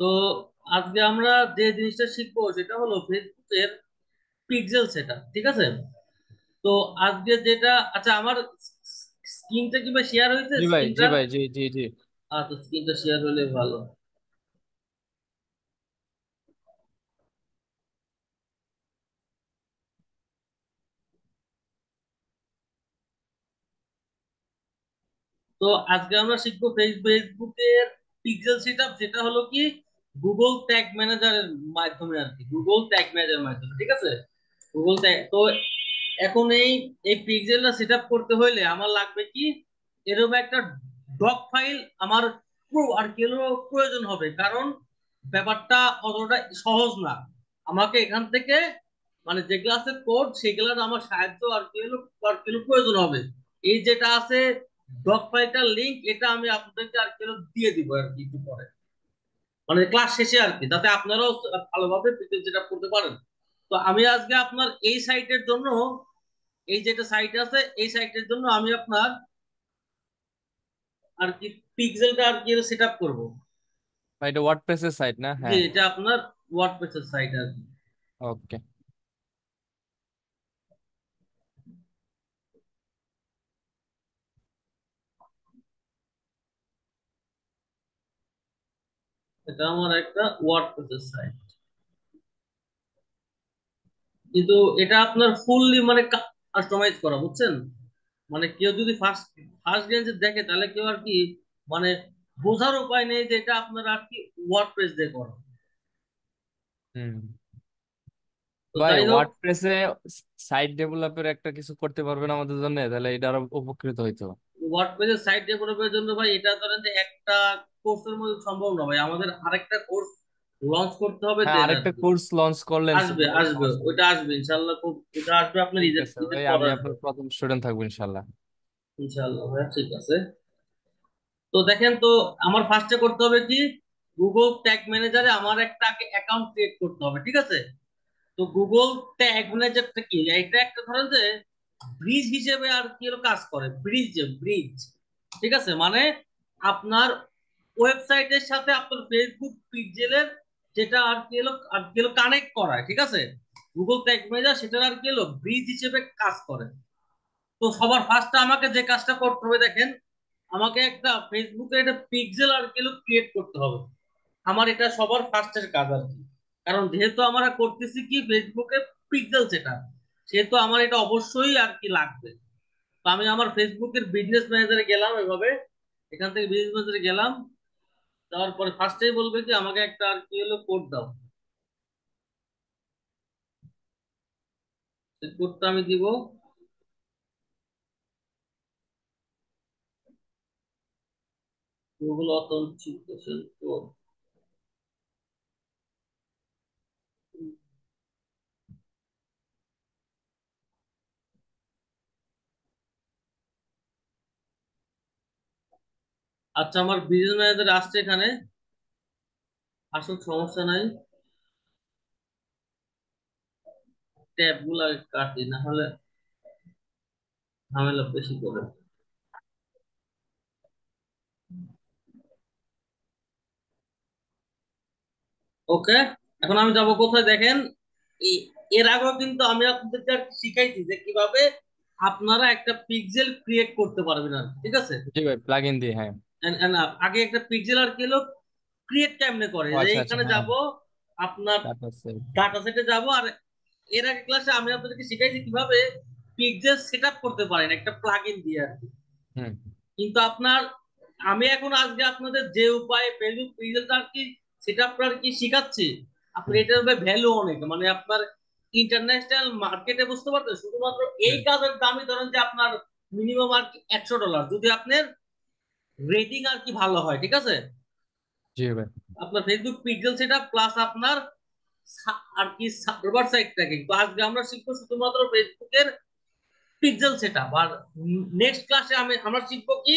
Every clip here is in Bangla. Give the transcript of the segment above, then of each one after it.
তো আজকে আমরা যে জিনিসটা শিখবো সেটা হলো ফেসবুকের পিক্সেল সেটআপ, ঠিক আছে? তো আজকে যেটা, আচ্ছা আমার স্ক্রিনটা কি ভাই শেয়ার হয়েছে জি ভাই, জি স্ক্রিনটা? ভাই, জি জি জি। আচ্ছা, স্ক্রিনটা শেয়ার হলে ভালো। তো আজকে আমরা শিখবো ফেসবুকের পিক্সেল সেটআপ, যেটা হলো কি গুগল ট্যাগ ম্যানেজারের মাধ্যমে, আর কি গুগল ট্যাগ ম্যানেজারের মাধ্যমে, ঠিক আছে? গুগল ট্যাগ তো এখন এই এই পিক্সেলটা সেট আপ করতে হইলে আমার লাগবে কি, এরকম একটা ডক ফাইল আমার আর কি হলো প্রয়োজন হবে, কারণ ব্যাপারটা অতটা সহজ না। আমাকে এখান থেকে মানে যেগুলো আছে কোড সেগুলোর আমার সাহায্য আর কি হলো প্রয়োজন হবে। এই যেটা আছে ডক ফাইলটার লিংক, এটা আমি আপনাদেরকে আর কি হলো দিয়ে দিব আর কি একটু পরে, মানে ক্লাস শেষে আর কি, যাতে আপনারাও ভালোভাবে পিক্সেল সেট আপ করতে পারেন। তো আমি আজকে আপনার এই সাইটের জন্য, এই যেটা সাইট আছে এই সাইটের জন্য আমি আপনার আর কি পিক্সেলটা আর কি সেট আপ করবো। ভাই এটা ওয়ার্ডপ্রেসের সাইট না? যে হ্যাঁ। এটা আপনার ওয়ার্ডপ্রেসের সাইট আর কি। ওকে। এটা আমার একটা ওয়ার্ডপ্রেসের সাইট, কিন্তু এটা আপনার ফুললি মানে কাস্টমাইজ করা, বুঝছেন? মানে কেউ যদি ফার্স্ট ফার্স্ট গ্লেন্সে দেখে তাহলে কেউ আর কি মানে বোঝার উপায় নেই যে এটা আপনার আর কি ওয়ার্ডপ্রেস দিয়ে করা। হুম। তো ভাই যাই হোক, ওয়ার্ডপ্রেসে সাইট ডেভেলপের একটা কিছু করতে পারবেন আমাদের জন্য? তাহলে এটা আরো উপকৃত হইতো। ওয়ার্ডপ্রেসের সাইট ডেভেলপের জন্য ভাই এটা ধরেন যে একটা কোর্সের মধ্যে সম্ভব না ভাই, আমাদের আরেকটা কোর্স লঞ্চ করতে হবে হ্যাঁ, দেন আর আরেকটা কি। কোর্স লঞ্চ করলেন আসবে কোনো আসবে সমস্যা নেই। ওইটা আসবে ইনশাল্লাহ, খুব ওটা আসবে আপনার ঠিক ঈদের আছে ঈদের ভাই, পর আমি আসবে। আপনার প্রথম স্টুডেন্ট থাকবো ইনশাল্লাহ। ইনশাল্লাহ ভাই, ঠিক আছে। তো দেখেন, তো আমার ফার্স্টে করতে হবে কি, গুগল ট্যাগ ম্যানেজারে আমার একটা অ্যাকাউন্ট ক্রিয়েট করতে হবে, ঠিক আছে? তো গুগল ট্যাগ ম্যানেজারটা কি, এটা একটা ধরেন যে ব্রিজ হিসেবে আর কি হলো কাজ করে, ব্রিজ ব্রিজ, ঠিক আছে? মানে আপনার ওয়েবসাইটের সাথে আপনার ফেসবুক পিক্সেলের যেটা আর কি হলো কানেক্ট করায়, ঠিক আছে? গুগল ট্যাগ ম্যানেজার সেটার আর কি হলো ব্রিজ হিসেবে কাজ করে। তো সবার ফার্স্টে আমাকে যে কাজটা করতে হবে দেখেন, আমাকে একটা ফেসবুকে একটা পিক্সেল আর কি ক্রিয়েট করতে হবে। আমার এটা সবার ফার্স্টের কাজ আর কি, কারণ যেহেতু আমরা করতেছি কি ফেসবুকে পিক্সেল সেটা, সেহেতু আমার এটা অবশ্যই আর কি লাগবে। তো আমি আমার ফেসবুকের বিজনেস ম্যানেজারে গেলাম এভাবে, এখান থেকে বিজনেস ম্যানেজারে গেলাম, যাওয়ার পরে ফার্স্টেই বলবে কি আমাকে একটা আর কি হলো কোড দাও। সেই কোডটা আমি দিব, গুগল অথেন্টিকেশন কোড। আচ্ছা, আমার বিজনেস ম্যানেজার আসছে এখানে, আসল সমস্যা নাই, ট্যাব গুলা কাটি না হলে ঝামেলা বেশি করে। ওকে, এখন আমি যাব কোথায় দেখেন, এর আগেও কিন্তু আমি আপনাদেরকে আর কি শিখাইছি যে কিভাবে আপনারা একটা পিক্সেল ক্রিয়েট করতে পারবেন আর কি, ঠিক আছে? জি ভাই, প্লাগ ইন দিয়ে, হ্যাঁ। আগে একটা পিক্সেল আর কি হলো ক্রিয়েট কেমনে করে, ও যে আচ্ছা আচ্ছা, এইখানে হ্যাঁ। যাব আপনার তারপর ডাটা সেটে যাব, আর এর আগে ক্লাসে আমি আপনাদেরকে শিখাইছি কিভাবে পিক্সেল সেট আপ করতে পারেন একটা প্লাগ ইন দিয়ে আর কি। হুম। কিন্তু আপনার, আমি এখন আজকে আপনাদের যে উপায়ে ফেসবুক পেজটা আর কি সেট আপ আর কি শিখাচ্ছি, আপনার হুম। এটার ভ্যালু অনেক, মানে আপনার ইন্টারন্যাশনাল মার্কেটে বুঝতে পারছেন, শুধুমাত্র এই হুম। কাজের দামই ধরেন যে আপনার মিনিমাম আর কি $100, যদি আপনার রেটিং আর কি ভালো হয়, ঠিক আছে? জি ভাই। আপনার Facebook pixel set up plus আপনার আর কি সার্ভার সাইড ট্র্যাকিং। তো আজকে আমরা শিখবো শুধুমাত্র ফেসবুকের পিক্সেল সেট আপ, আর নেক্সট ক্লাসে আমরা শিখবো কি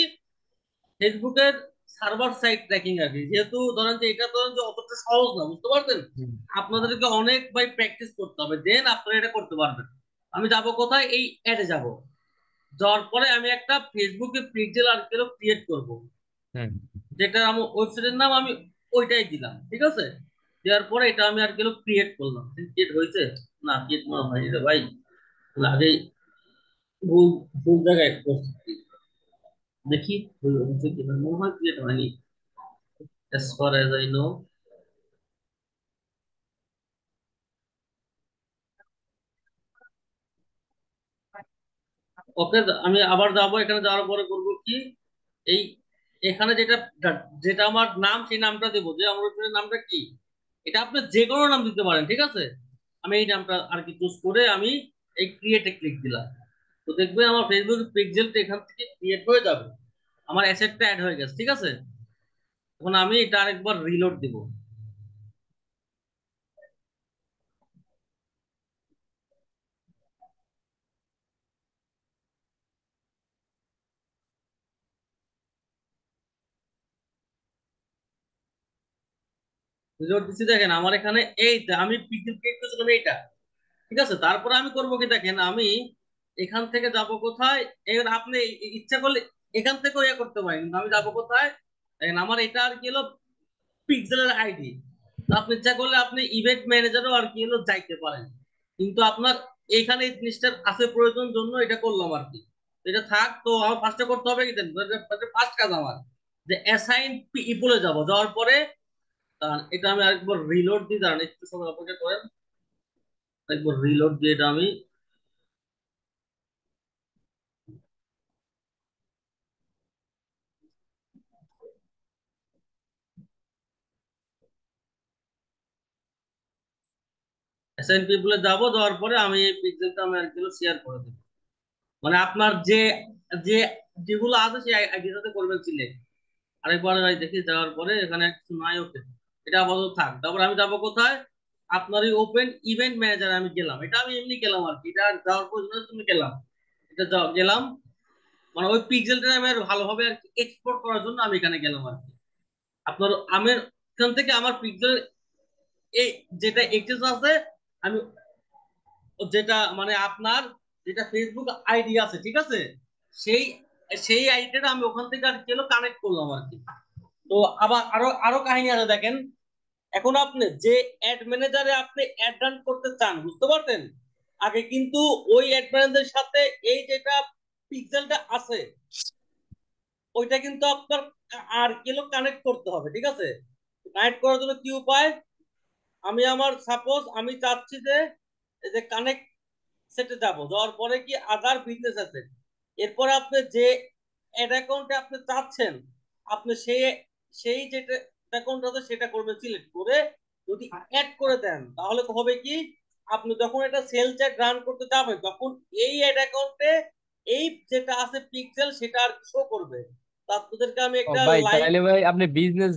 ফেসবুকের সার্ভার সাইড ট্র্যাকিং আর কি। যেহেতু ধরেন যে এটা ধরেন যে অতটা সহজ না, বুঝতে পারছেন? হুম। আপনাদেরকে অনেক ভাই প্র্যাকটিস করতে হবে, দেন আপনারা এটা করতে পারবেন। আমি যাব কোথায়, এই অ্যাডে যাব, যাওয়ার পরে আমি একটা ফেসবুকে পিক্সেল আর কি ক্রিয়েট করব, হুম। যেটা আমার ওয়েবসাইটের নাম আমি ওইটাই দিলাম, ঠিক আছে। দেওয়ার পরে এটা আমি আর গেল ক্রিয়েট করলাম, ক্রিয়েট হয়েছে না, ক্রিয়েট মনে হয়নি রে ভাই, আগেই ভুল ভুল জায়গায় করছি। দেখি হয়েছে কিনা, মনে হয় ক্রিয়েট হয়নি as far as I know। ওকে, আমি আবার যাবো, এখানে যাওয়ার পরে করবো কি, এই এখানে যেটা যেটা আমার নাম, সেই নামটা দেবো, যে আমার ওয়েবসাইটের নামটা কি, এটা আপনি যে কোনো নাম দিতে পারেন, ঠিক আছে। আমি এই নামটা আর কি চুজ করে আমি এই ক্রিয়েটে ক্লিক দিলাম। তো দেখবে আমার ফেসবুক পিক্সেলটা এখান থেকে ক্রিয়েট হয়ে যাবে, আমার অ্যাসেটটা অ্যাড হয়ে গেছে, ঠিক আছে। এখন আমি এটা আরেকবার রিলোড দিব। রিলোড দিচ্ছি, দেখেন আমার এখানে এই যে আমি পিক্সেল ক্রিয়েট করেছিলাম এইটা, ঠিক আছে। তারপরে আমি করবো কি, দেখেন আমি এখান থেকে যাব কোথায়, এবার আপনি ইচ্ছা করলে এখান থেকেও ইয়ে করতে পারেন, কিন্তু আমি যাবো কোথায়, দেখেন আমার এটা আর কি হলো পিক্সেলের আইডি। আপনি ইচ্ছা করলে আপনি ইভেন্ট ম্যানেজারও আর কি হলো যাইতে পারেন, কিন্তু আপনার এইখানে এই জিনিসটার আছে প্রয়োজন জন্য এটা করলাম আর কি। তো এটা থাক, তো আমার ফার্স্টে করতে হবে কি জানেন, ফার্স্ট কাজ আমার যে অ্যাসাইন পিপলে যাব, যাওয়ার পরে এটা আমি আরেকবার রিলোড দিই, দাঁড়ান একটু সময় অপেক্ষা করেন, একবার রিলোড দিয়ে এটা আমি অ্যাসাইন পিপলে যাবো, যাওয়ার পরে আমি এই পিক্সেলটা আমি আর কি শেয়ার করে দেবো, মানে আপনার যে যে যেগুলো আছে সেই আইডির সাথে করবেন সিলেক্ট। আরেকবার ভাই দেখি, যাওয়ার পরে এখানে কিছু নাই, ওকে, এটা আপাতত থাক। তারপর আমি যাবো কোথায়, আপনার ওই ওপেন ইভেন্ট ম্যানেজার আমি গেলাম, এটা আমি এমনি গেলাম আর কি, এটা যাওয়ার পর তুমি গেলাম, এটা গেলাম, মানে ওই পিক্সেলটা আমি আর ভালোভাবে আর কি এক্সপোর্ট করার জন্য আমি এখানে গেলাম আর কি। আপনার আমি এখান থেকে আমার পিক্সেল এই যেটা এক্সেস আছে, আমি যেটা মানে আপনার যেটা ফেসবুক আইডি আছে, ঠিক আছে, সেই সেই আইডিটা আমি ওখান থেকে আর কি কানেক্ট করলাম আর কি। তো আবার আরো আরো কাহিনী আছে, দেখেন এখন আপনি যে অ্যাড ম্যানেজারে আপনি অ্যাড রান করতে চান, বুঝতে পারতেন, আগে কিন্তু ওই অ্যাড ম্যানেজারের সাথে এই যেটা পিক্সেলটা আছে ওইটা কিন্তু আপনার আর কিলো কানেক্ট করতে হবে, ঠিক আছে। কানেক্ট করার জন্য কি উপায়, আমি আমার সাপোজ আমি চাচ্ছি যে এই যে কানেক্ট সেটে যাব, যাওয়ার পরে কি আদার বিজনেস আছে, এরপরে আপনি যে অ্যাড অ্যাকাউন্টে আপনি চাচ্ছেন, আপনি সেই সেই যেটা অ্যাকাউন্ট আছে সেটা করবেন, সিলেক্ট করে যদি অ্যাড করে দেন, তাহলে হবে কি, আপনি যখন এটা সেল চ্যাট রান করতে যাবেন তখন এই অ্যাড অ্যাকাউন্টে এই যেটা আছে পিক্সেল সেটা আর শো করবে। তা আপনাদেরকে আমি ও একটা ভাই, লাইভ, তাইলে ভাই আপনি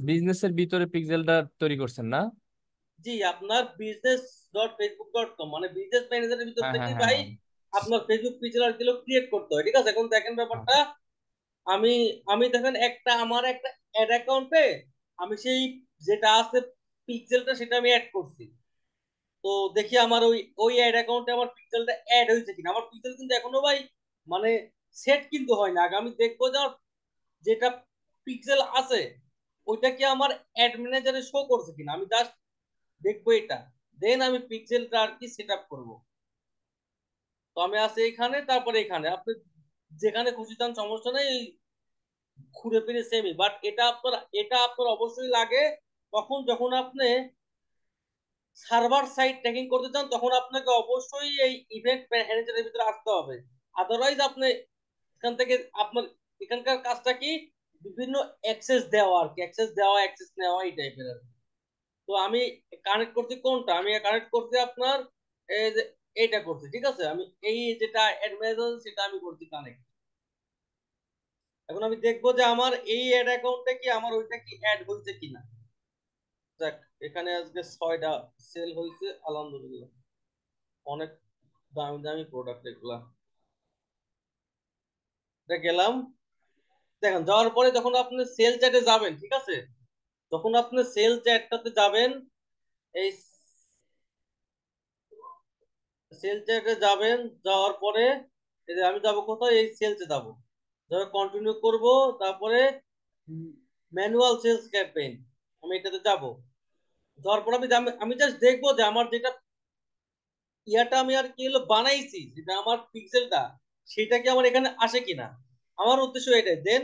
বিজনেসের ভিতরে পিক্সেলটা তৈরি করছেন না? জি আপনার business dot Facebook dot com মানে বিজনেস ম্যানেজারের ভিতর হ্যাঁ, হ্যাঁ, থেকে হ্যাঁ, ভাই হ্যাঁ, আপনার ফেসবুক পেজ আর কিলো ক্রিয়েট করতে হয়, ঠিক আছে। এখন দেখেন হ্যাঁ। ব্যাপারটা, আমি আমি দেখেন একটা আমার একটা অ্যাড অ্যাকাউন্টে আমি সেই যেটা আছে পিক্সেলটা সেটা আমি অ্যাড করছি। তো দেখি আমার ওই ওই অ্যাড অ্যাকাউন্টে আমার পিক্সেলটা অ্যাড হয়েছে কিনা, আমার পিক্সেল কিন্তু এখনো ভাই মানে সেট কিন্তু হয় না, আগে আমি দেখবো যে আমার যেটা পিক্সেল আছে ওইটা কি আমার অ্যাড ম্যানেজারে শো করছে কিনা, আমি জাস্ট দেখবো এটা, দেন আমি পিক্সেলটা আর কি সেট আপ করবো। তো আমি আছি এখানে, তারপরে এখানে আপনি যেখানে খুশি যান সমস্যা নেই, ঘুরে ফিরে সেমই, বাট এটা আপনার অবশ্যই লাগে তখন যখন আপনি সার্ভার সাইড ট্র্যাকিং করতে চান, তখন আপনাকে অবশ্যই এই ইভেন্ট ম্যানেজারের ভিতরে আসতে হবে। আদারওয়াইজ আপনি এখান থেকে আপনার এখানকার কাজটা কি, বিভিন্ন অ্যাক্সেস দেওয়া আর কি, অ্যাক্সেস দেওয়া অ্যাক্সেস নেওয়া এই টাইপের আর কি। তো আমি কানেক্ট করছি কোনটা, আমি কানেক্ট করছি আপনার এই যে এইটা করছি, ঠিক আছে। আমি এই যেটা অ্যাড ম্যানেজার সেটা আমি করছি কানেক্ট। এখন আমি দেখবো যে আমার এই অ্যাড অ্যাকাউন্টে কি আমার ওইটা কি অ্যাড হয়েছে কিনা। দেখ, এখানে আজকে 6টা সেল হয়েছে, আলহামদুলিল্লাহ, অনেক দামি দামি প্রোডাক্ট এগুলা। এটা গেলাম, দেখেন যাওয়ার পরে যখন আপনি সেল চ্যাটে যাবেন, ঠিক আছে, যখন আপনি সেল চ্যাটটাতে যাবেন, এই সেল চ্যাটে যাবেন, যাওয়ার পরে এই যে আমি যাবো কোথায়, এই সেলসে যাবো, যাবে কন্টিনিউ করব, তারপরে ম্যানুয়াল সেলস ক্যাম্পেইন আমি এটাতে যাব। যাওয়ার পর আমি জাস্ট দেখবো যে আমার যেটা ইয়াটা আমি আর কি হলো বানাইছি, যেটা আমার পিক্সেলটা, সেটা কি আমার এখানে আসে কিনা। আমার উদ্দেশ্য এটাই। দেন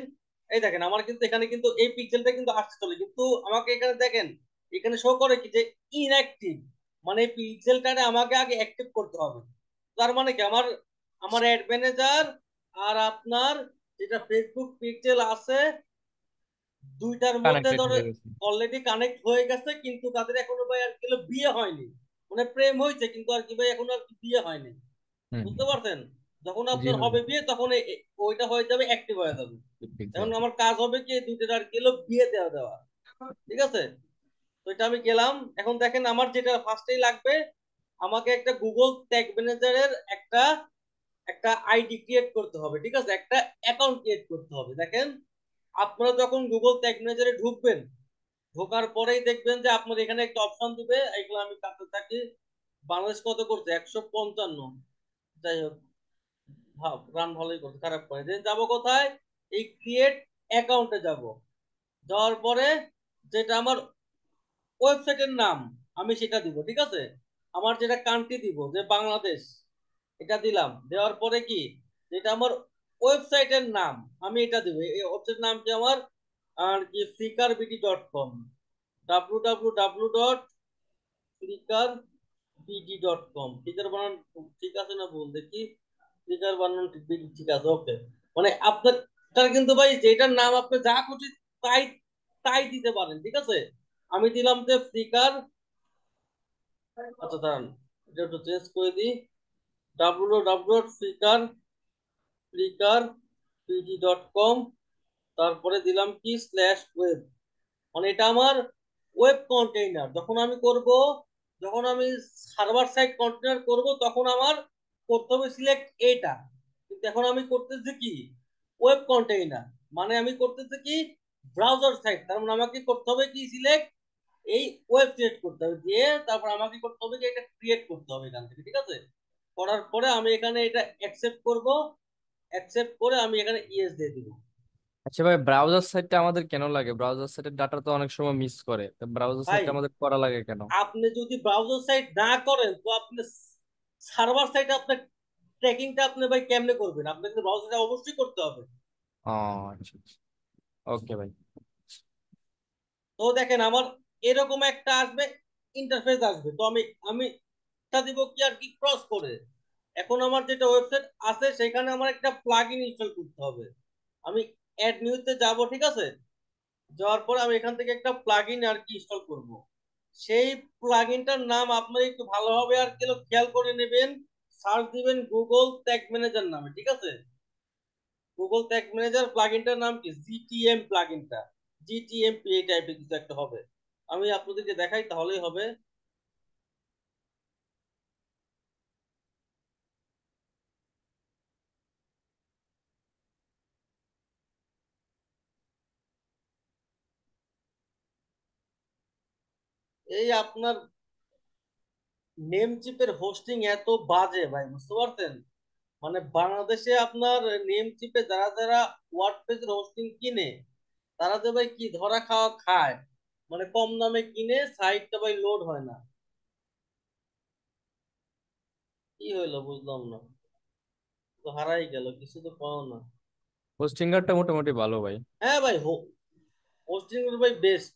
এই দেখেন আমার কিন্তু এখানে কিন্তু এই পিক্সেলটা কিন্তু আসতে চলে, কিন্তু আমাকে এখানে দেখেন এখানে শো করে কি যে ইনঅ্যাক্টিভ, মানে এই পিক্সেলটাকে আমাকে আগে অ্যাক্টিভ করতে হবে। তার মানে কি আমার আমার অ্যাড ম্যানেজার আর আপনার যেটা ফেসবুক পিক্সেল আছে, দুইটার মধ্যে কানেক্টেড ধরো হয়ে গেছে। অলরেডি কানেক্ট হয়ে গেছে, কিন্তু তাদের এখনো ভাই আর কি হলো বিয়ে হয়নি। মানে প্রেম হয়েছে কিন্তু আর কি ভাই এখনো আর কি বিয়ে হয়নি। হুম। বুঝতে পারছেন? যখন জি আপনার ভাই। হবে বিয়ে তখন ওইটা হয়ে যাবে, অ্যাক্টিভ হয়ে যাবে। এখন এক্স্যাক্টলি। আমার কাজ হবে কি এই দুইটার আর কি হলো বিয়ে দেওয়া দেওয়া। ঠিক আছে? তো এটা আমি গেলাম। এখন দেখেন আমার যেটা ফার্স্টেই লাগবে, আমাকে একটা গুগল ট্যাগ ম্যানেজারের একটা একটা আইডি ক্রিয়েট করতে হবে। ঠিক আছে? একটা অ্যাকাউন্ট ক্রিয়েট করতে হবে। দেখেন আপনারা যখন গুগল ট্যাগ ম্যানেজারে ঢুকবেন, ঢোকার পরেই দেখবেন যে আপনার এখানে একটা অপশন দিবে, এগুলো আমি কাটতে থাকি। বাংলাদেশ কত করছে? 155। যাই হোক, রান ভালোই করছে, খারাপ করে। দেন যাবো কোথায়? এই ক্রিয়েট অ্যাকাউন্টে যাব। যাওয়ার পরে যেটা আমার ওয়েবসাইটের নাম আমি সেটা দিব। ঠিক আছে? আমার যেটা কান্ট্রি দিব যে বাংলাদেশ, এটা দিলাম। দেওয়ার পরে কি, যেটা আমার ওয়েবসাইটের নাম আমি এটা দিব। এই ওয়েবসাইটের নাম কি আমার আর কি flickrbd.com, www.flickrbd.com। ফ্লিকার বানান ঠিক আছে না ভুল দেখি? ফ্লিকার বানান ঠিক আছে, ওকে। মানে আপনার এটার কিন্তু ভাই যেটার নাম আপনি যা খুশি তাই তাই দিতে পারেন। ঠিক আছে? আমি দিলাম যে ফ্লিকার। আচ্ছা দাঁড়ান, এটা একটু চেঞ্জ করে দিই। www.flickr flicker পিডি.কম। তারপরে দিলাম কি /ওয়েব। মানে এটা আমার ওয়েব কন্টেইনার যখন আমি করব, যখন আমি সার্ভার সাইড কন্টেইনার করব তখন আমার করতে হবে সিলেক্ট এটা। কিন্তু এখন আমি করতেছি কি ওয়েব কন্টেইনার, মানে আমি করতেছি কি ব্রাউজার সাইড। তার মানে আমাকে করতে হবে কি সিলেক্ট এই ওয়েব সিলেক্ট করতে হবে, দিয়ে তারপর আমাকে করতে হবে কি এটা ক্রিয়েট করতে হবে এখান থেকে। ঠিক আছে? করার পরে আমি এখানে এটা অ্যাকসেপ্ট করব। অ্যাকসেপ্ট করে আমি এখানে ইয়েস দিয়ে দিব। আচ্ছা ভাই, ব্রাউজার সাইটটা আমাদের কেন লাগে? ব্রাউজার সাইটের ডাটা তো অনেক সময় মিস করে, তো ব্রাউজার ভাই সাইটটা আমাদের করা লাগে কেন? আপনি যদি ব্রাউজার সাইট না করেন তো আপনি সার্ভার সাইটে আপনার ট্র্যাকিংটা আপনি ভাই কেমনে করবেন? আপনাকে ব্রাউজারটা অবশ্যই করতে হবে। ও আচ্ছা আচ্ছা। ওকে ভাই। তো দেখেন আমার এরকম একটা আসবে, ইন্টারফেস আসবে। তো আমি আমি এটা দিব কি আর কি ক্রস করে। এখন আমার যেটা ওয়েবসাইট আছে সেখানে আমার একটা প্লাগইন ইনস্টল করতে হবে। আমি অ্যাড নিউতে যাব। ঠিক আছে? যাওয়ার পরে আমি এখান থেকে একটা প্লাগইন আর কি ইনস্টল করব। সেই প্লাগইনটার নাম আপনারা একটু ভালোভাবে আর কি খেয়াল করে নেবেন। সার্চ দিবেন গুগল ট্যাগ ম্যানেজার নামে। ঠিক আছে? গুগল ট্যাগ ম্যানেজার প্লাগইনটার নাম কি জিটিএম প্লাগইনটা, জিটিএমপি এই টাইপের কিছু একটা হবে। আমি আপনাদেরকে দেখাই তাহলেই হবে। এই আপনার নেম চিপের হোস্টিং এত বাজে ভাই, বুঝতে পারছেন? মানে বাংলাদেশে আপনার নেম চিপে যারা যারা ওয়ার্ডপ্রেসের হোস্টিং কিনে, তারা যে ভাই কি ধরা খাওয়া খায়। মানে কম দামে কিনে সাইটটা ভাই লোড হয় না। কি হইলো বুঝলাম না, তো হারাই গেল, কিছু তো পাও না। হোস্টিংয়ারটা মোটামুটি ভালো ভাই। হ্যাঁ ভাই, হোস্টিং ভাই বেস্ট।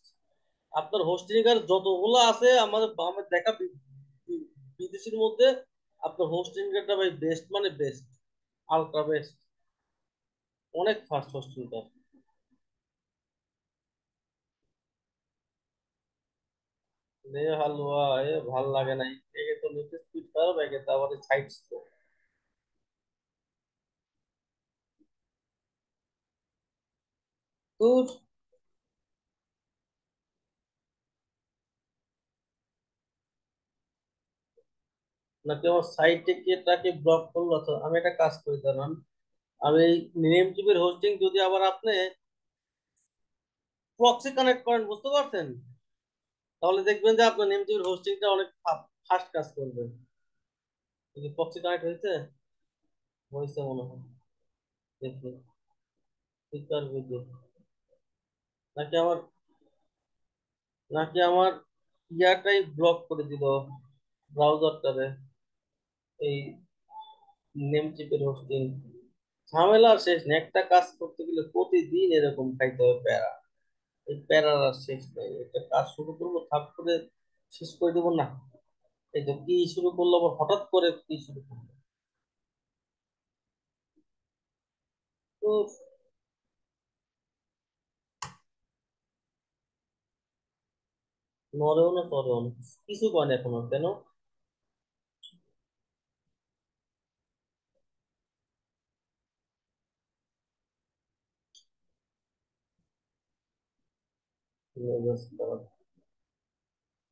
আপনার হোস্টিং এর যতগুলো আছে আমাদের আমার দেখা বিদেশির মধ্যে আপনার হোস্টিং এরটা ভাই বেস্ট, মানে বেস্ট, আলট্রা বেস্ট। অনেক ফাস্ট হোস্টিংটা। রে হালুয়া, এ ভাল লাগে নাই। একে তো নিচে স্পিড খারাপ, একে তো আবার সাইড স্লো। তো নাকি আমার সাইটে কি এটাকে ব্লক করলো? তো আমি একটা কাজ করি দাঁড়ান। আমি নেম টিভির হোস্টিং যদি আবার আপনি প্রক্সি কানেক্ট করেন, বুঝতে পারছেন, তাহলে দেখবেন যে আপনার নেম টিভির হোস্টিংটা অনেক ফাস্ট কাজ করবে। প্রক্সি কানেক্ট হয়েছে? হয়েছে মনে হয়। দেখি স্পিকার ভিডিও নাকি আমার নাকি আমার ইয়াটাই ব্লক করে দিল, ব্রাউজারটারে, এই নেম চিপের হোস্টিং। ঝামেলা আর শেষ নেই, একটা কাজ করতে গেলে প্রতিদিন এরকম খাইতে হবে প্যারা। এই প্যারার আর শেষ নেই, একটা কাজ শুরু করবো থাপ করে শেষ করে দেবো না। এই তো কি শুরু করলো আবার, হঠাৎ করে কি শুরু করলো। তো নরেও না তরেও না, কিছু কয় না এখনো কেন?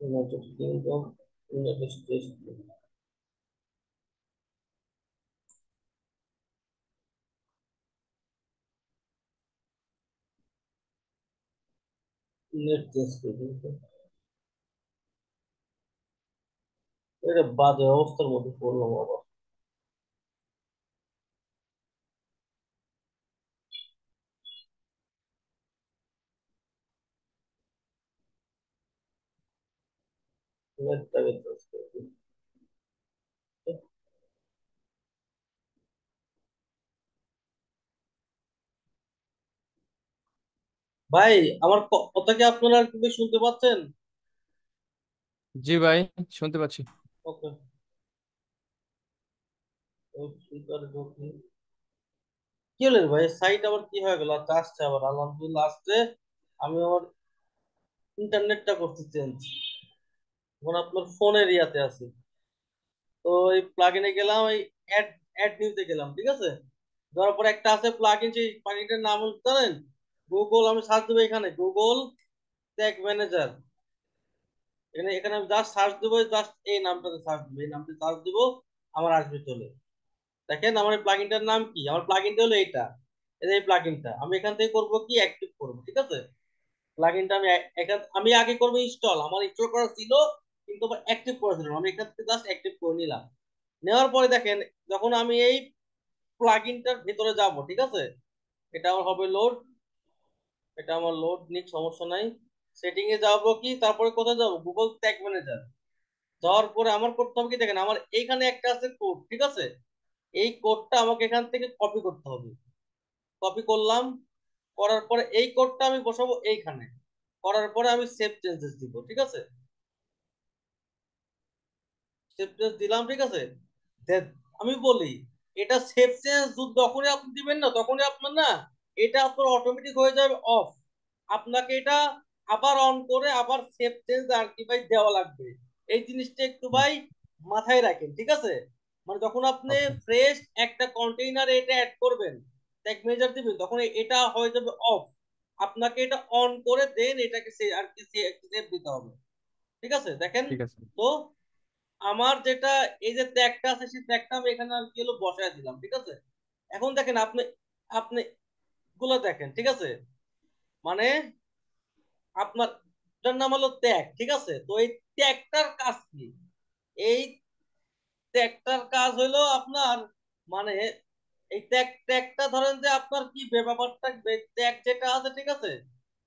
United kingdom, United states, net change করে দিন তো। এটা বাজে অবস্থার মধ্যে পড়লাম আবার। নেটটাকে চেঞ্জ করে দিন। ভাই, আমার কথা কি আপনারা কি শুনতে পাচ্ছেন? জি ভাই, শুনতে পাচ্ছি। ওকে। কি হলো রে ভাই, সাইট আবার কি হয়ে গেল? আচ্ছা আসছে আবার, আলহামদুলিল্লাহ আসছে। আমি আমার ইন্টারনেটটা করতে চেঞ্জ, এখন আপনার ফোনের ইয়াতে আছি। তো এই প্লাগইনে গেলাম, এই অ্যাড অ্যাড নিউতে গেলাম, ঠিক আছে। যাওয়ার পর একটা আছে প্লাগইন, সেই প্লাগইনটার নাম হচ্ছে জানেন? গুগল, আমি সার্চ দেবো এখানে গুগল ট্যাগ ম্যানেজার। এখানে এখানে আমি জাস্ট সার্চ দেবো, জাস্ট এই নামটাতে সার্চ দেবো, এই নামটা সার্চ দেবো, আমার আসবে চলে। দেখেন আমার এই প্লাগইনটার নাম কি, আমার প্লাগইনটা হলো এইটা। এই প্লাগইনটা আমি এখান থেকে করবো কি, অ্যাক্টিভ করবো, ঠিক আছে। প্লাগইনটা আমি আমি আগে করবো ইনস্টল, আমার ইনস্টল করা ছিল কিন্তু আবার অ্যাক্টিভ করেছিলাম, আমি এখান থেকে জাস্ট অ্যাক্টিভ করে নিলাম। নেওয়ার পরে দেখেন, যখন আমি এই প্লাগইনটার ভিতরে যাব, ঠিক আছে, এটা আমার হবে লোড, এটা আমার লোড নিক, সমস্যা নাই। সেটিং এ যাবো কি, তারপরে কোথায় যাবো, গুগল ট্যাগ ম্যানেজার। যাওয়ার পরে আমার করতে হবে কি, দেখেন আমার এইখানে একটা আছে কোড, ঠিক আছে। এই কোডটা আমাকে এখান থেকে কপি করতে হবে। কপি করলাম, করার পরে এই কোডটা আমি বসাবো এইখানে। করার পরে আমি সেভ চেঞ্জেস দিব, ঠিক আছে। সেভ চেঞ্জ দিলাম, ঠিক আছে। আমি বলি, এটা সেভ চেঞ্জ যখনই আপনি দিবেন না, তখনই আপনার না, এটা আপনার অটোমেটিক হয়ে যাবে অফ। আপনাকে এটা আবার অন করে আবার সেভ চেঞ্জ আর কি ভাই দেওয়া লাগবে। এই জিনিসটা একটু ভাই মাথায় রাখেন, ঠিক আছে। মানে যখন আপনি ওকে। ফ্রেশ একটা কন্টেইনারে এটা অ্যাড করবেন, ট্যাগ মেজার দিবেন, তখন এটা হয়ে যাবে অফ। আপনাকে এটা অন করে দেন এটাকে আর কি সেভ দিতে হবে, ঠিক আছে। দেখেন ঠিক আছে। তো, আমার যেটা এই যে ট্যাগটা আছে, সেই ট্যাগটা আমি এখানে আর কি হলো বসায় দিলাম, ঠিক আছে। এখন দেখেন আপনি, আপনি গুলো দেখেন, ঠিক আছে। মানে আপনার এটার নাম হলো ট্যাগ, ঠিক আছে। তো এই ট্যাগটার কাজ কি? এই ট্যাগটার কাজ হলো আপনার, মানে এই ট্যাগটা ধরেন যে আপনার কি ব্যাপারটা, ট্যাগ যেটা আছে, ঠিক আছে।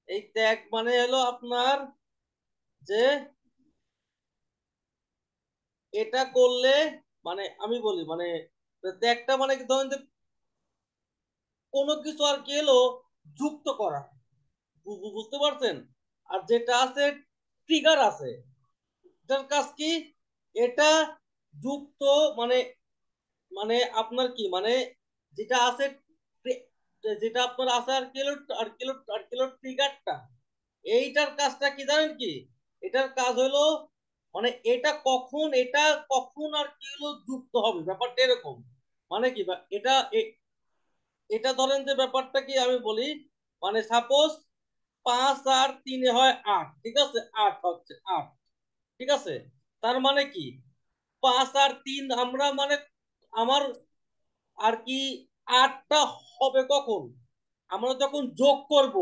এই ট্যাগ মানে হলো আপনার যে এটা করলে, মানে আমি বলি মানে ট্যাগটা মানে কি, ধরেন যে কোনো কিছু আর কি হলো যুক্ত করা, বুঝতে পারছেন। আর যেটা আছে ট্রিগার আছে, এটার কাজ কি, এটা যুক্ত, মানে মানে আপনার কি মানে যেটা আছে, যেটা আপনার আছে আর কিলো আর কিলো আর কিলো ট্রিগারটা, এইটার কাজটা কি জানেন কি? এটার কাজ হলো মানে এটা কখন আর কি হলো যুক্ত হবে, ব্যাপারটা এরকম। মানে কি এটা ধরেন যে ব্যাপারটা কি আমি বলি, মানে সাপোজ 5 আর 3 হয় 8, ঠিক আছে, 8 হচ্ছে 8, ঠিক আছে। তার মানে কি 5 আর 3 আমরা মানে আমার আর কি 8টা হবে কখন, আমরা যখন যোগ করব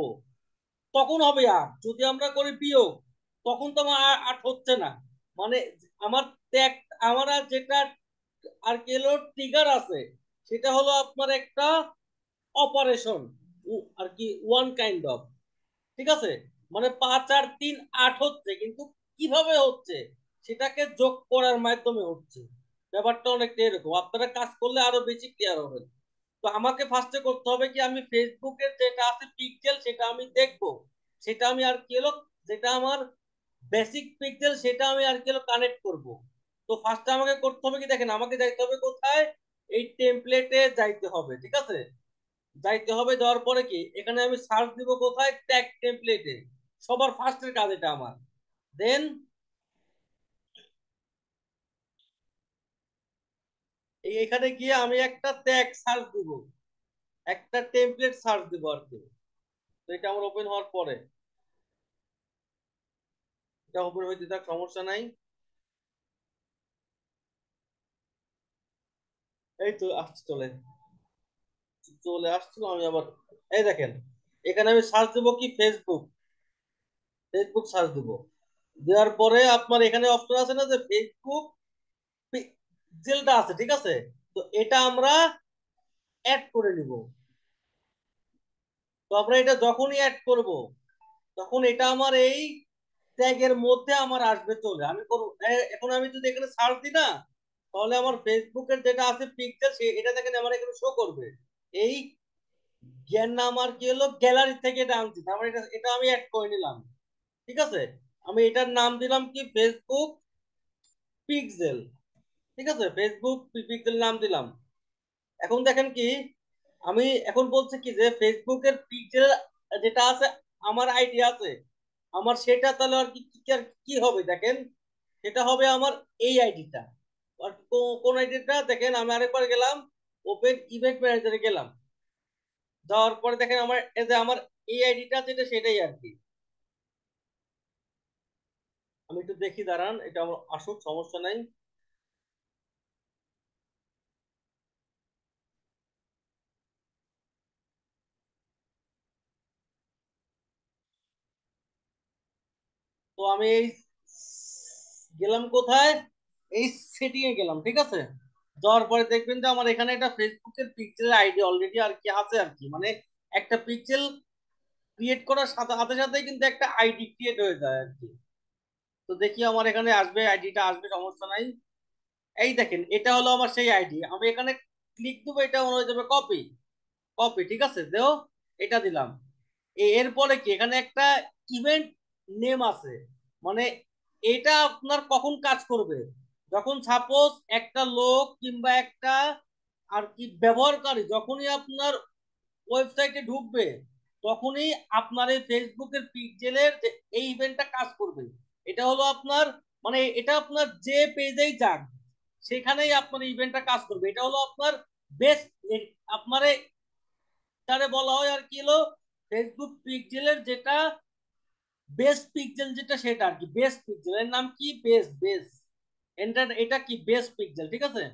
তখন হবে 8, যদি আমরা করি বিয়োগ তখন তো আমার 8 হচ্ছে না। মানে আমার ত্যাগ, আমার আর যেটা আর কি হলো ট্রিগার আছে, সেটা হলো আপনার একটা অপারেশন আর কি, ওয়ান কাইন্ড অফ, ঠিক আছে। মানে 5 আর 3 8 হচ্ছে, কিন্তু কিভাবে হচ্ছে সেটাকে যোগ করার মাধ্যমে হচ্ছে। ব্যাপারটা অনেকটা এরকম, আপনারা কাজ করলে আরো বেশি ক্লিয়ার হবে। তো আমাকে ফার্স্টে করতে হবে কি, আমি ফেসবুকের যেটা আছে পিক্সেল সেটা আমি দেখবো, সেটা আমি আর কি হলো, যেটা আমার বেসিক পিক্সেল সেটা আমি আর কি হলো কানেক্ট করব। তো ফার্স্টে আমাকে করতে হবে কি, দেখেন আমাকে যাইতে হবে কোথায়, এই টেমপ্লেটে যাইতে হবে, ঠিক আছে। যাইতে হবে, যাওয়ার পরে কি এখানে আমি সার্চ দিব কোথায়, ট্যাগ টেমপ্লেটে। সবার ফার্স্টের কাজ এটা আমার। দেন এখানে গিয়ে আমি একটা ট্যাগ সার্চ দিব, একটা টেমপ্লেট সার্চ দিব আর কি। তো এটা আমার ওপেন হওয়ার পরে, এটা ওপেন হইতে থাক, সমস্যা নাই। এই তো আসছে, চলে চলে আসছিল, আমি আবার এই দেখেন, এখানে আমি সার্চ দেবো কি, ফেসবুক। ফেসবুক সার্চ দেবো, দেওয়ার পরে আপনার এখানে অপশন আছে না যে ফেসবুক পিক্সেলটা আছে, ঠিক আছে। তো এটা আমরা অ্যাড করে নিব। তো আমরা এটা যখনই অ্যাড করব, তখন এটা আমার এই ট্যাগের মধ্যে আমার আসবে চলে। আমি করব এখন আমি যদি এখানে সার্চ দিই না, তাহলে আমার ফেসবুকের যেটা আছে পিক্সেল সে এটা দেখেন আমার এখানে শো করবে। এই জ্ঞান না আমার কি হলো, গ্যালারি থেকে এটা আনছি, তার মানে এটা এটা আমি অ্যাড করে নিলাম, ঠিক আছে। আমি এটার নাম দিলাম কি, ফেসবুক পিক্সেল, ঠিক আছে, ফেসবুক পিক্সেল নাম দিলাম। এখন দেখেন কি, আমি এখন বলছে কি যে ফেসবুকের পিক্সেল যেটা আছে, আমার আইডি আছে আমার, সেটা তাহলে আর কি আর কি হবে দেখেন, সেটা হবে আমার এই আইডিটা। আর কোন আইডিটা দেখেন, আমি আরেকবার গেলাম, ওপেন ইভেন্ট ম্যানেজারে গেলাম, যাওয়ার পরে দেখেন আমার এই যে আমার এই আইডিটা যেটা সেটাই আর কি। আমি একটু দেখি, দাঁড়ান, এটা আমার আসুক, সমস্যা নাই। তো আমি এই গেলাম কোথায়, এই সেটিং এ গেলাম, ঠিক আছে। যাওয়ার পরে দেখবেন যে আমার এখানে একটা ফেসবুকের পিক্সেল আইডি অলরেডি আর কি আছে আর কি, মানে একটা পিক্সেল ক্রিয়েট করার সাথে সাথে সাথে কিন্তু একটা আইডি ক্রিয়েট হয়ে যায় আর কি। তো দেখি আমার এখানে আসবে, আইডিটা আসবে, সমস্যা নাই। এই দেখেন এটা হলো আমার সেই আইডি, আমি এখানে ক্লিক দেবো, এটা মনে হয়ে যাবে কপি। কপি, ঠিক আছে, দেও, এটা দিলাম। এরপরে কি এখানে একটা ইভেন্ট নেম আছে, মানে এটা আপনার কখন কাজ করবে, যখন সাপোজ একটা লোক কিংবা একটা আর কি ব্যবহারকারী যখনই আপনার ওয়েবসাইটে ঢুকবে, তখনই আপনার এই ফেসবুকের পিক্সেলের যে এই ইভেন্টটা কাজ করবে। এটা হলো আপনার, মানে এটা আপনার যে পেজেই যাক সেখানেই আপনার ইভেন্টটা কাজ করবে। এটা হলো আপনার বেস্ট, আপনার এটারে বলা হয় আর কি হলো, ফেসবুক পিক্সেলের যেটা বেস পিক্সেল যেটা সেটা আর কি, বেস পিক্সেল এর নাম কি, বেস বেস। এটা কি বেস পিক্সেল, ঠিক আছে।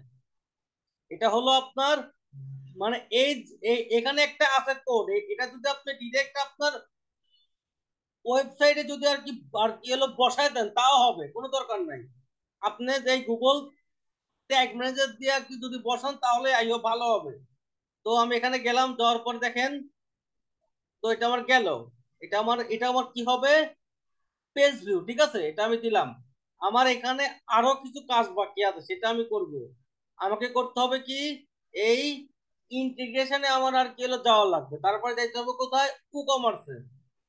এটা হলো আপনার, মানে এখানে একটা আছে কোড, এটা যদি আপনি ডিরেক্ট আপনার ওয়েবসাইটে যদি আর কি হলো বসায় দেন তাও হবে, কোনো দরকার নাই। আপনি যে গুগল ট্যাগ ম্যানেজার দিয়ে আর কি যদি বসান তাহলে আইও ভালো হবে। তো আমি এখানে গেলাম, যাওয়ার পর দেখেন, তো এটা আমার গেল, এটা আমার কি হবে, পেজ ভিউ, ঠিক আছে, এটা আমি দিলাম। আমার এখানে আরো কিছু কাজ বাকি আছে, সেটা আমি করব। আমাকে করতে হবে কি, এই ইন্টিগ্রেশনে আমার আর কি হলো যাওয়া লাগবে, তারপরে যাইতে হবে কোথায়, ই কমার্সে।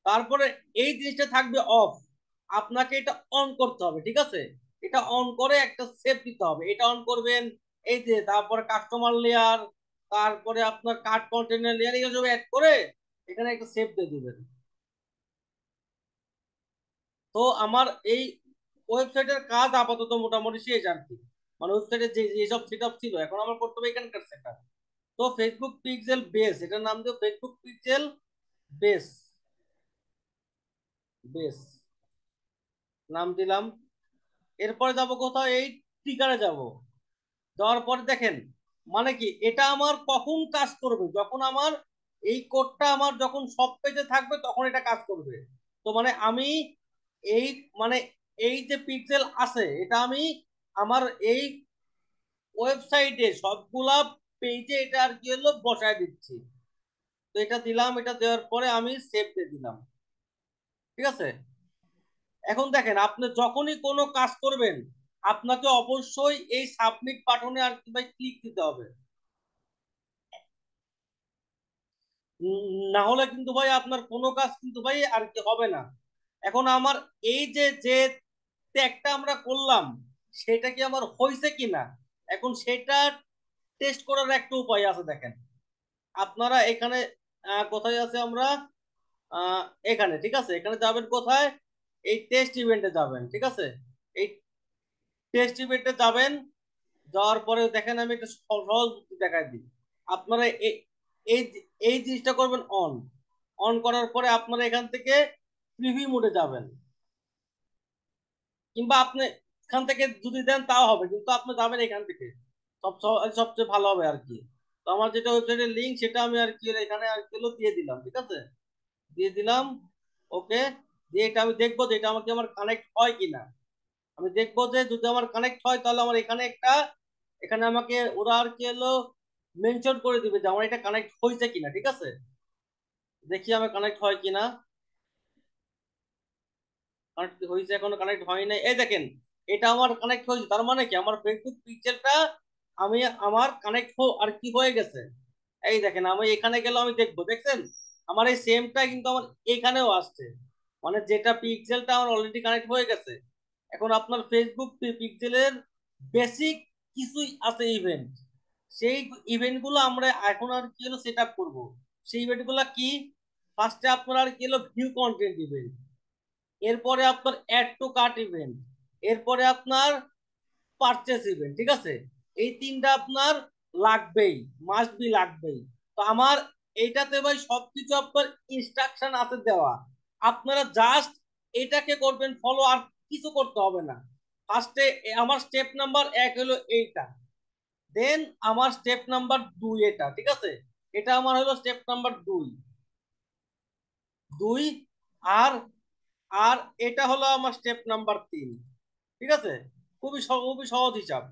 তারপরে এই জিনিসটা থাকবে অফ, আপনাকে এটা অন করতে হবে, ঠিক আছে। এটা অন করে একটা সেভ দিতে হবে, এটা অন করবেন। এই যে তারপরে কাস্টমার লেয়ার, তারপরে আপনার কার্ড কন্টেনার লেয়ার, এগুলো সব অ্যাড করে এখানে একটা সেভ দিয়ে দিবেন। তো আমার এই ওয়েবসাইটের কাজ আপাতত মোটামুটি শেষ আর কি, মানে ওয়েবসাইটে যে যেসব সেট আপ ছিল এখন আমার করতে হবে এখানকার সেট আপ। তো ফেসবুক পিক্সেল বেস, এটার নাম দিও ফেসবুক পিক্সেল বেস। বেস নাম দিলাম। এরপরে যাব কোথাও, এই ট্রিগারে যাব। যাওয়ার পরে দেখেন, মানে কি এটা আমার কখন কাজ করবে, যখন আমার এই কোডটা আমার যখন সব পেজে থাকবে তখন এটা কাজ করবে। তো মানে আমি এই, মানে এই যে পিক্সেল আছে এটা আমি আমার এই ওয়েবসাইটে সবগুলা পেজে এটা আর কি হলো বসায় দিচ্ছি। তো এটা দিলাম, এটা দেওয়ার পরে আমি সেভ দিয়ে দিলাম। ঠিক আছে। এখন দেখেন আপনি যখনই কোনো কাজ করবেন আপনাকে অবশ্যই এই সাবমিট বাটনে আর কি ভাই ক্লিক দিতে হবে। না হলে কিন্তু ভাই আপনার কোনো কাজ কিন্তু ভাই আর কি হবে না। এখন আমার এই যে যে ট্যাগটা আমরা করলাম সেটা কি আমার হয়েছে কিনা, এখন সেটা টেস্ট করার একটা উপায় আছে। দেখেন আপনারা এখানে কোথায় আছে আমরা, আহ, এখানে ঠিক আছে, এখানে যাবেন কোথায়, এই টেস্ট ইভেন্টে যাবেন। ঠিক আছে, এই টেস্ট ইভেন্টে যাবেন, যাওয়ার পরে দেখেন আমি একটা সহজ বুদ্ধি দেখাই দিই। আপনারা এই এই জিনিসটা করবেন অন। অন করার পরে আপনারা এখান থেকে প্রিভিউ মোডে যাবেন, কিংবা আপনি এখান থেকে যদি দেন তাও হবে, কিন্তু আপনি যাবেন এখান থেকে সবচেয়ে ভালো হবে আর কি। তো আমার যেটা ওয়েবসাইটের লিঙ্ক সেটা আমি আর কি এখানে আর কি হলো দিয়ে দিলাম। ঠিক আছে, দিয়ে দিলাম। ওকে, দিয়ে এটা আমি দেখবো যে এটা আমাকে আমার কানেক্ট হয় কিনা। আমি দেখবো যে যদি আমার কানেক্ট হয় তাহলে আমার এখানে একটা, এখানে আমাকে ওরা আর কি হলো মেনশন করে দিবে যে আমার এটা কানেক্ট হয়েছে কিনা। ঠিক আছে, দেখি আমার কানেক্ট হয় কিনা। কানেক্ট হয়েছে, এখনো কানেক্ট হয় নাই। এই দেখেন এটা আমার কানেক্ট হয়েছে, তার মানে কি আমার ফেসবুক পিক্সেলটা আমি আমার কানেক্ট আর কি হয়ে গেছে। এই দেখেন আমি এখানে গেলে আমি দেখবো, দেখছেন আমার এই সেমটা কিন্তু আমার এখানেও আসছে, মানে যেটা পিক্সেলটা আমার অলরেডি কানেক্ট হয়ে গেছে। এখন আপনার ফেসবুক পিক্সেলের বেসিক কিছুই আছে ইভেন্ট, সেই ইভেন্ট গুলো আমরা এখন আর কি হলো সেট আপ করবো। সেই ইভেন্ট গুলা কি, ফার্স্টে আপনার আর কি হলো ভিউ কন্টেন্ট ইভেন্ট, এরপরে আপনার অ্যাড টু কার্ট ইভেন্ট, এরপরে আপনার পারচেস ইভেন্ট। ঠিক আছে, এই তিনটা আপনার লাগবেই, মাস্ট বি লাগবেই। তো আমার এইটাতে ভাই সবকিছু আপনার ইনস্ট্রাকশন আছে দেওয়া, আপনারা জাস্ট এটাকে করবেন ফলো, আর কিছু করতে হবে না। ফার্স্টে আমার স্টেপ নাম্বার এক হলো এইটা, দেন আমার স্টেপ নাম্বার দুই এটা। ঠিক আছে, এটা আমার হলো স্টেপ নাম্বার দুই, দুই, আর আর এটা হলো আমার স্টেপ নাম্বার তিন। ঠিক আছে, খুবই সহজ হিসাব।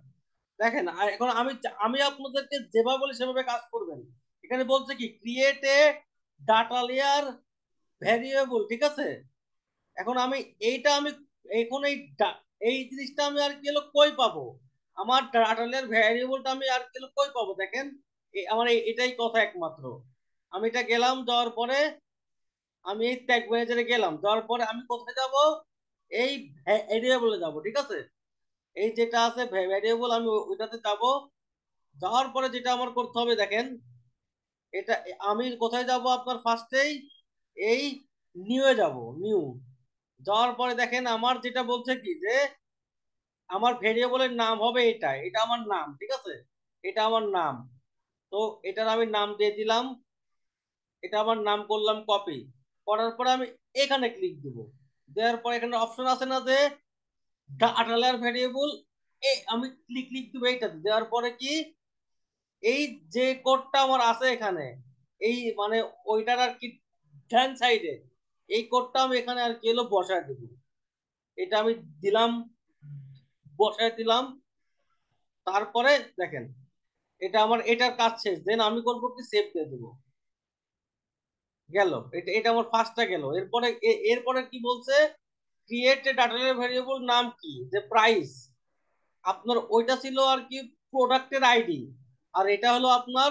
দেখেন আর এখন আমি আমি আপনাদেরকে যেভাবে বলি সেভাবে কাজ করবেন। এখানে বলছে কি create a data layer variable. ঠিক আছে, এখন আমি এইটা আমি এখন এই জিনিসটা আমি আর কি হলো কই পাবো, আমার ডাটা লেয়ার ভ্যারিয়েবলটা আমি আর কি হলো কই পাবো। দেখেন আমার এটাই কথা একমাত্র। আমি এটা গেলাম, যাওয়ার পরে আমি এই ট্যাগ ম্যানেজারে গেলাম, যাওয়ার পরে আমি কোথায় যাব, এই ভ্যারিয়েবলে যাব। ঠিক আছে, এই যেটা আছে ভ্যারিয়েবল আমি ওইটাতে যাব। যাওয়ার পরে যেটা আমার করতে হবে দেখেন, এটা আমি কোথায় যাব, আপনার ফার্স্টেই এই নিউ এ যাব, নিউ। যাওয়ার পরে দেখেন আমার যেটা বলছে কি যে আমার ভেরিয়েবলের নাম হবে এটা, এটা আমার নাম। ঠিক আছে, এটা আমার নাম। তো এটার আমি নাম দিয়ে দিলাম, এটা আমার নাম করলাম কপি। করার পরে আমি এখানে ক্লিক দিব, দেওয়ার পরে এখানে অপশন আছে না যে ডাটা লেয়ার ভেরিয়েবল, আমি ক্লিক ক্লিক দিব এইটাতে। দেওয়ার পরে কি এই যে কোডটা আমার আছে এখানে, এই মানে ওইটার আর কি ডান সাইডে এই কোডটা আমি এখানে আর কি হলো বসায় দেবো। এটা আমি দিলাম, বসায় দিলাম। তারপরে দেখেন এটা আমার এটার কাজ শেষ, দেন আমি করবো কি সেভ দিয়ে দেবো। গেল, এটা এটা আমার ফার্স্টটা গেল। এরপরে এরপরে কি বলছে, ক্রিয়েট এ ডাটা ভেরিয়েবল নাম কি যে প্রাইস, আপনার ওইটা ছিল আর কি প্রোডাক্টের আইডি, আর এটা হলো আপনার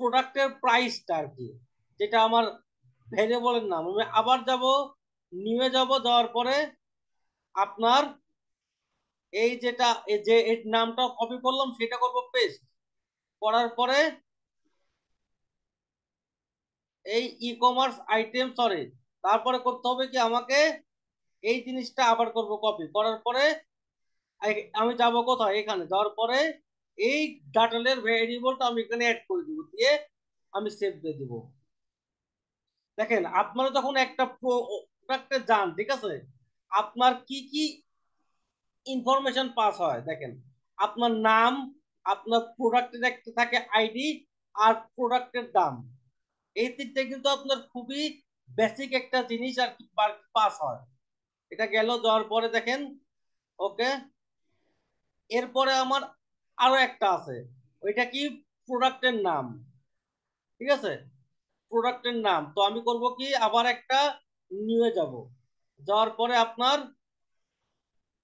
প্রোডাক্টের প্রাইসটা আর কি, যেটা আমার ভেরিয়েবলের নাম। আমি আবার যাব, নিয়ে যাব, যাওয়ার পরে আপনার এই যেটা এই যে এই নামটা কপি করলাম সেটা করব পেস্ট, করার পরে এই ই কমার্স আইটেম, সরি, তারপরে করতে হবে কি আমাকে এই জিনিসটা আবার করব কপি, করার পরে আমি যাব কোথায়, এখানে যাওয়ার পরে এই ডাটালের ভেরিয়েবলটা আমি এখানে অ্যাড করে দিব, দিয়ে আমি সেভ দিয়ে দিব। দেখেন আপনারা যখন একটা প্রোডাক্টে যান, ঠিক আছে, আপনার কি কি ইনফরমেশন পাস হয় দেখেন, আপনার নাম, আপনার প্রোডাক্টের একটা থাকে আইডি, আর প্রোডাক্টের দাম। এই তিনটে কিন্তু আপনার খুবই বেসিক একটা জিনিস আর কি পাস হয়। এটা গেল, যাওয়ার পরে দেখেন ওকে, এরপরে আমার আরো একটা আছে, ওইটা কি প্রোডাক্টের নাম। ঠিক আছে, প্রোডাক্টের নাম। তো আমি করব কি আবার একটা নিয়ে যাব, যাওয়ার পরে আপনার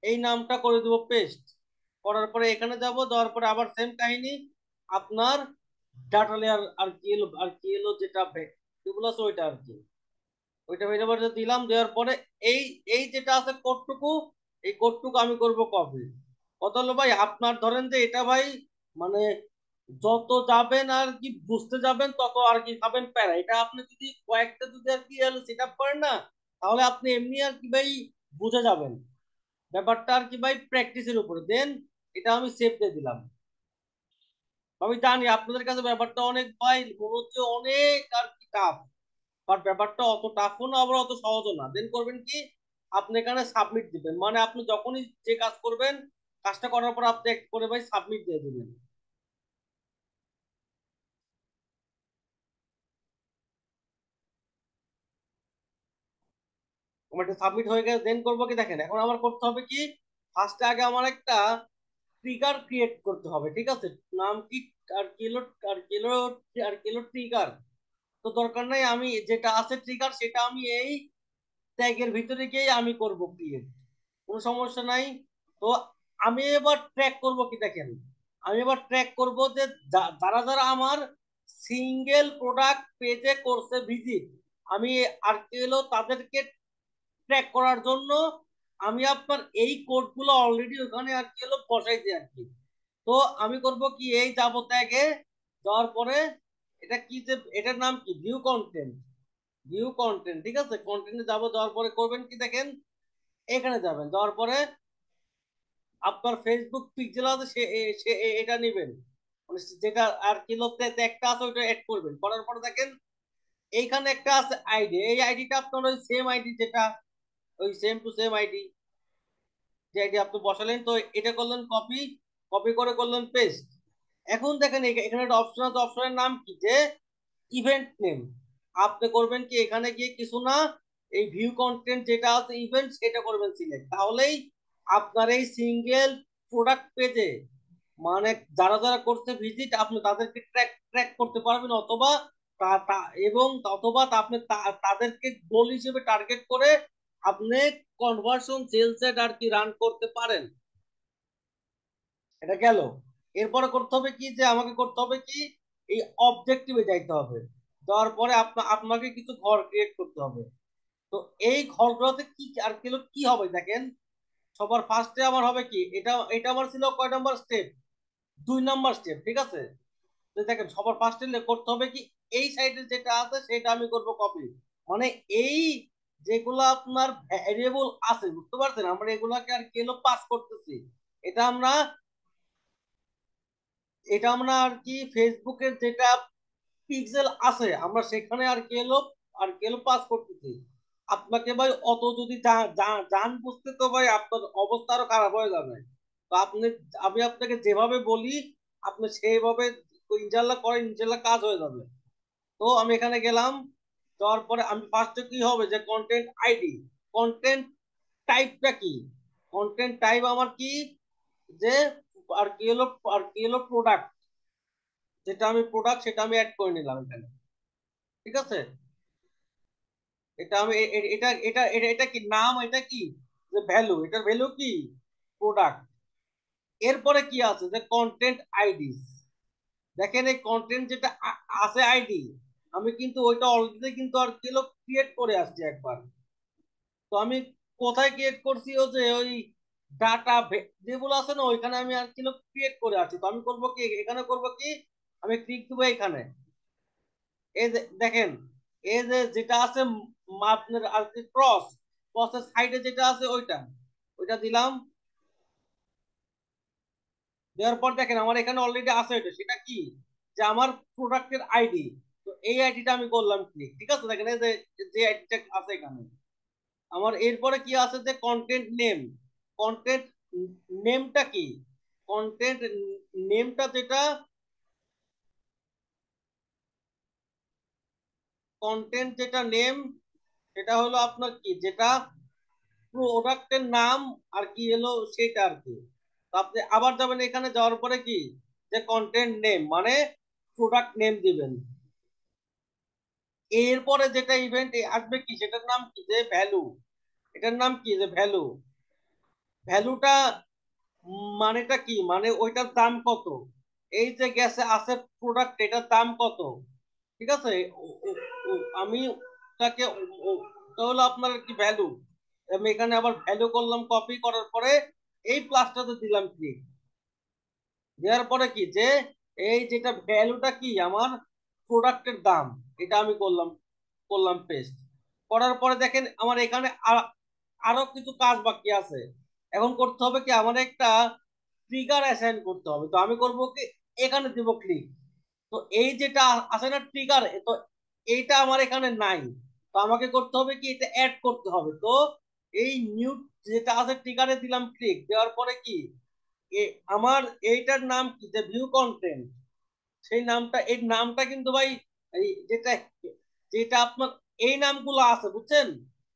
এই নামটা করে দেবো পেস্ট, করার পরে এখানে যাব, যাওয়ার পরে আবার সেম কাহিনী, আপনার ডাটা লেয়ার আর কি এলো যেটা যেগুলো আছে ওইটা আর কি, ওইটা ভেরিয়েবল দিলাম, দেওয়ার পরে এই এই যেটা আছে কোডটুকু, এই কোডটুকু আমি করব কপি। কত হলো ভাই, আপনার ধরেন যে এটা ভাই মানে যত যাবেন আর কি বুঝতে যাবেন তত আর কি খাবেন প্যারা, এটা আপনি যদি কয়েকটা যদি আর কি সেট আপ করেন না, তাহলে আপনি এমনি আর কি ভাই বুঝে যাবেন ব্যাপারটা আর কি ভাই, প্র্যাকটিসের উপরে দেন। এটা আমি সেভ দিয়ে দিলাম। আমি জানি আপনাদের কাছে ব্যাপারটা অনেক ভাই মনে হচ্ছে অনেক আর কি টাফ, বাট ব্যাপারটা অত টাফও না আবার অত সহজও না। দেন করবেন কি, আপনি এখানে সাবমিট দিবেন, মানে আপনি যখনই যে কাজ করবেন, কাজটা করার পর আপনি এক করে ভাই সাবমিট দিয়ে দিবেন। আমার এটা সাবমিট হয়ে গেছে, দেন করবো কি দেখেন, এখন আমার করতে হবে কি, ফার্স্টে আগে আমার একটা ট্রিগার ক্রিয়েট করতে হবে, ঠিক আছে? নাম কি, আর কিলো আর কিলো আর কিলো ট্রিগার, তো দরকার নাই, আমি যেটা আছে ট্রিগার সেটা আমি এই ট্যাগের ভিতরে গিয়ে আমি করব ক্রিয়েট, কোনো সমস্যা নাই। তো আমি এবার ট্র্যাক করব কি দেখেন, আমি এবার ট্র্যাক করব যে যারা যারা আমার সিঙ্গেল প্রোডাক্ট পেজে করছে ভিজিট, আমি আর কি হলো তাদেরকে ট্র্যাক করার জন্য আমি আপনার এই কোডগুলো অলরেডি ওখানে আর কি হলো বসাইছি আর কি। তো আমি করব কি, এই যাব ট্যাগে, যাওয়ার পরে এটা কি যে এটার নাম কি, ভিউ কন্টেন্ট, ভিউ কন্টেন্ট, ঠিক আছে, কন্টেন্টে যাবো, যাওয়ার পরে করবেন কি দেখেন, এখানে যাবেন, যাওয়ার পরে আপনার ফেসবুক পিক্সেল আছে এটা নেবেন, মানে যেটা আর কিলোতে একটা আছে ওইটা অ্যাড করবেন, করার পরে দেখেন এইখানে একটা আছে আইডি, এই আইডিটা আপনার ওই সেম আইডি যেটা, ওই সেম টু সেম আইডি যে আইডি আপনি বসালেন, তো এটা করলেন কপি, কপি করে করলেন পেস্ট। এখন দেখেন এখানে একটা অপশন আছে, অপশনের নাম কি যে ইভেন্ট নেম, আপনি করবেন কি এখানে গিয়ে কিছু না, এই ভিউ কন্টেন্ট যেটা আছে ইভেন্ট সেটা করবেন সিলেক্ট, তাহলেই আপনার এই সিঙ্গেল প্রোডাক্ট পেজে মানে যারা যারা করছে ভিজিট আপনি তাদেরকে ট্র্যাক ট্র্যাক করতে পারবেন, অথবা এবং অথবা আপনি তাদেরকে গোল হিসেবে টার্গেট করে আপনি কনভার্সন সেলস এড আর কি রান করতে পারেন। এটা গেল। এরপরে করতে হবে কি, যে আমাকে করতে হবে কি, এই অবজেক্টিভে যাইতে হবে, যাওয়ার পরে আপনাকে কিছু ঘর ক্রিয়েট করতে হবে। তো এই ঘরগুলোতে কি আর কি হবে দেখেন, সবার ফার্স্টে আমার হবে কি, এটা এটা আমার ছিল কয় নাম্বার স্টেপ, 2 নাম্বার স্টেপ, ঠিক আছে? তো দেখেন সবার ফার্স্টে করতে হবে কি, এই সাইডে যেটা আছে সেটা আমি করব কপি, মানে এই যেগুলো আপনার ভ্যারিয়েবল আছে বুঝতে পারছেন, আমরা এগুলাকে আর কি হলো পাস করতেছি, এটা আমরা এটা আমরা আর কি ফেসবুকের যেটা পিক্সেল আছে আমরা সেখানে আর কি হলো পাস করতেছি। আপনাকে ভাই অত যদি জান বুঝতে, তো ভাই আপনার অবস্থা আরো খারাপ হয়ে যাবে। তো আমি আপনাকে যেভাবে বলি আপনি সেইভাবে ইনশাল্লাহ করেন, ইনশাল্লাহ কাজ হয়ে যাবে। তো আমি এখানে গেলাম, যাওয়ার পরে আমি ফার্স্টে কি হবে যে কন্টেন্ট আইডি, কন্টেন্ট টাইপটা কি, কন্টেন্ট টাইপ আমার কি, যে আর কি হলো আর কি হলো প্রোডাক্ট, যেটা আমি প্রোডাক্ট সেটা আমি অ্যাড করে নিলাম এখানে, ঠিক আছে? এটা আমি এটা এটা এটা এটা কি নাম, এটা কি যে ভ্যালু, এটার ভ্যালু কি প্রোডাক্ট। এরপরে কি আছে যে কন্টেন্ট আইডি, দেখেন এই কন্টেন্ট যেটা আছে আইডি, আমি কিন্তু ওইটা অলরেডি কিন্তু আর কিলো ক্রিয়েট করে আসছি একবার। তো আমি কোথায় ক্রিয়েট করছি, ও যে ওই ডাটা যেগুলো আছে না ওইখানে আমি আর কিলো ক্রিয়েট করে আসছি। তো আমি করবো কি, এখানে করবো কি, আমি ক্লিক দেবো এখানে, এই যে দেখেন এই যে যেটা আছে আপনার আর কি ক্রস, ক্রসের সাইডে যেটা আছে ওইটা, ওইটা দিলাম, দেওয়ার পর দেখেন আমার এখানে অলরেডি আছে ওইটা, সেটা কি যে আমার প্রোডাক্টের আইডি। তো এই আইডিটা আমি করলাম ক্লিক, ঠিক আছে? দেখেন এই যে যে আইডিটা আছে এখানে আমার, এরপরে কি আছে যে কন্টেন্ট নেম, কন্টেন্ট নেমটা কি, কন্টেন্ট নেমটা যেটা, কন্টেন্ট যেটা নেম সেটা হলো আপনার কি, যেটা প্রোডাক্টের নাম আর কি এলো সেটা আর কি। তো আপনি আবার যাবেন এখানে, যাওয়ার পরে কি যে কন্টেন্ট নেম মানে প্রোডাক্ট নেম দিবেন। এরপরে যেটা ইভেন্ট আসবে কি সেটার নাম কি, যে ভ্যালু। এটার নাম কি, যে ভ্যালু। ভ্যালুটা মানেটা কি, মানে ওইটার দাম কত, এই যে গ্যাসে আছে প্রোডাক্ট, এটার দাম কত। ঠিক আছে। আমি তাকে ওটা হলো আপনার কি ভ্যালু। আমি এখানে আবার ভ্যালু করলাম, কপি করার পরে এই প্লাসটাতে দিলাম ক্লিক। দেওয়ার পরে কি, যে এই যেটা ভ্যালুটা কি আমার প্রোডাক্টের দাম, এটা আমি করলাম, করলাম পেস্ট। করার পরে দেখেন আমার এখানে আরো কিছু কাজ বাকি আছে। এখন করতে হবে কি, আমার একটা ট্রিগার অ্যাসাইন করতে হবে। তো আমি করব কি, এখানে দিব ক্লিক। তো এই যেটা আছে না ট্রিগার, তো এইটা আমার এখানে নাই। তো আমাকে করতে হবে কি, এটা অ্যাড করতে হবে। তো এই নিউ যেটা আছে ট্রিগারে দিলাম ক্লিক, দেওয়ার পরে কি আমার এইটার নাম কি, যে ভিউ কন্টেন্ট। সেই নামটা, এই নামটা কিন্তু ভাই এই যেটা যেটা আপনার এই নামগুলো আছে বুঝছেন।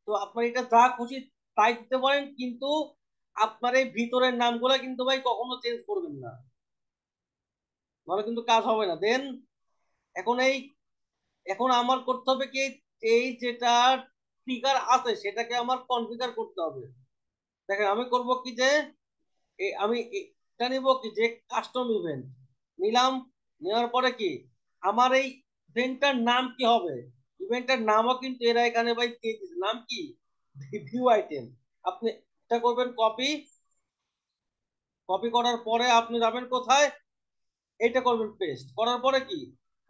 তো আপনার এটা যা খুশি তাই দিতে পারেন, কিন্তু আপনার এই ভিতরের নামগুলো কিন্তু ভাই কখনো চেঞ্জ করবেন না, নাহলে কিন্তু কাজ হবে না। দেন এখন এখন আমার করতে হবে কি, এই যেটা ট্রিগার আছে সেটাকে আমার কনফিগার করতে হবে। দেখেন আমি করব কি, যে আমি এটা নিব কি, যে কাস্টম ইভেন্ট নিলাম। নেওয়ার পরে কি আমার এই ইভেন্টটার নাম কি হবে, ইভেন্টটার নামও কিন্তু এরা এখানে ভাই দিয়ে দিচ্ছে, নাম কি, ভিউ আইটেম। আপনি এটা করবেন কপি, কপি করার পরে আপনি যাবেন কোথায়, এটা করবেন পেস্ট করার পরে কি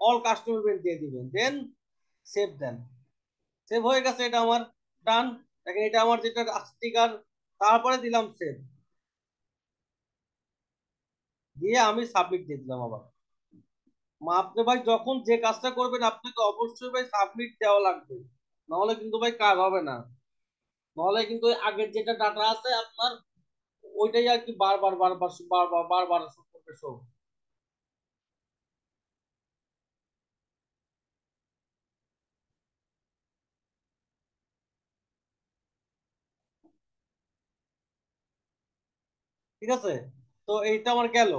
অল কাস্টম ইভেন্ট দিয়ে দিবেন, দেন সেভ দেন। সেভ হয়ে গেছে এটা আমার, ডান। দেখেন এটা আমার যেটা স্টিকার, তারপরে দিলাম সেভ, দিয়ে আমি সাবমিট দিয়ে দিলাম আবার। আপনি ভাই যখন যে কাজটা করবেন আপনাকে অবশ্যই ভাই সাবমিট দেওয়া লাগবে, নাহলে কিন্তু ভাই কাজ হবে না। নাহলে কিন্তু ওই আগের যেটা ডাটা আছে আপনার, ওইটাই আর কি বারবার বারবার বারবার বারবার শো করবে, শো। ঠিক আছে। তো এইটা আমার গেল,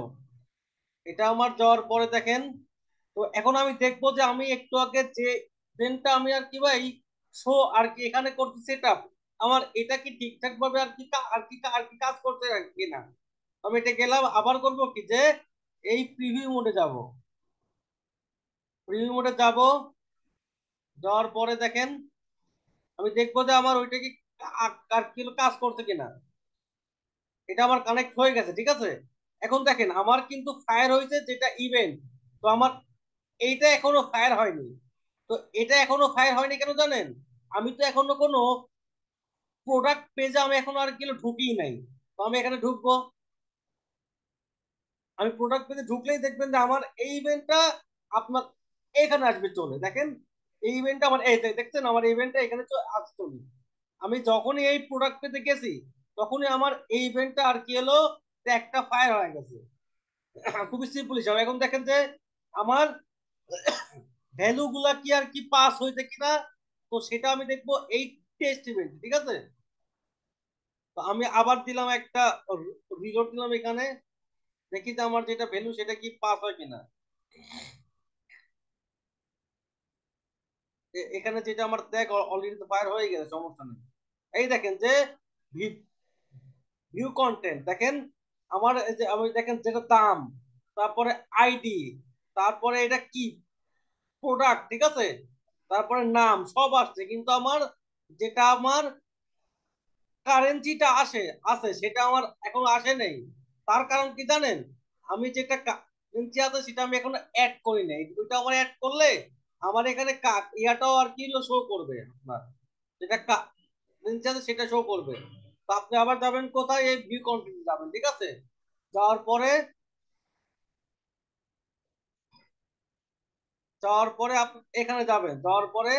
এটা আমার যাওয়ার পরে দেখেন, তো এখন আমি দেখবো যে আমি একটু আগে যে পেনটা আমি আর কি ভাই শো আর কি এখানে করছি সেট আপ, আমার এটা কি ঠিকঠাক ভাবে আর কি আর কি কাজ করতে কিনা। আমি এটা গেলাম, আবার করব কি, যে এই প্রিভিউ মোডে যাব, প্রিভিউ মোডে যাব। যাওয়ার পরে দেখেন আমি দেখবো যে আমার ওইটা কি আর কি কাজ করছে কিনা। এটা আমার কানেক্ট হয়ে গেছে, ঠিক আছে। এখন দেখেন আমার কিন্তু ফায়ার হয়েছে যেটা ইভেন্ট, তো আমার এইটা এখনো ফায়ার হয়নি। তো এটা এখনো ফায়ার হয়নি কেন জানেন, আমি তো এখনো কোনো প্রোডাক্ট পেজে আমি এখনো আর কি ঢুকিই নাই। তো আমি এখানে ঢুকবো, আমি প্রোডাক্ট পেজে ঢুকলেই দেখবেন যে আমার এই ইভেন্টটা আপনার এখানে আসবে চলে, দেখেন এই ইভেন্টটা আমার এই দেখছেন আমার ইভেন্টটা এখানে আসছে চলে। আমি যখনই এই প্রোডাক্ট পেজে গেছি তখনই আমার এই ইভেন্টটা আর কি হলো, যে একটা ফায়ার হয়ে গেছে। খুবই সিম্পল হিসাব। এখন দেখেন যে আমার ভ্যালু গুলা কি আর কি পাস হয়েছে কিনা, তো সেটা আমি দেখবো এই টেস্ট ইভেন্ট, ঠিক আছে। তো আমি আবার দিলাম একটা রিলোড দিলাম এখানে, দেখি যে আমার যেটা ভ্যালু সেটা কি পাস হয় কিনা। এখানে যেটা আমার দেখ অলরেডি তো ফায়ার হয়ে গেছে, সমস্যা নেই। এই দেখেন যে ভিউ কন্টেন্ট দেখেন আমার, এই যে আমি দেখেন যেটা দাম, তারপরে আইডি, তারপরে এটা কি প্রোডাক্ট, ঠিক আছে, তারপরে নাম সব আসছে, কিন্তু আমার যেটা আমার কারেন্সিটা আছে সেটা আমার এখন আসে নেই। তার কারণ কি জানেন, আমি যেটা কারেন্সি আছে সেটা আমি এখন অ্যাড করি নাই। ওইটা আমার অ্যাড করলে আমার এখানে ইয়াটাও আর কি শো করবে, আপনার যেটা কারেন্সি আছে সেটা শো করবে। তো আপনি আবার যাবেন কোথায়, এই ভিউ কন্টেন্ট যাবেন, ঠিক আছে। যাওয়ার পরে আপনি এখানে যাবেন, যাওয়ার পরে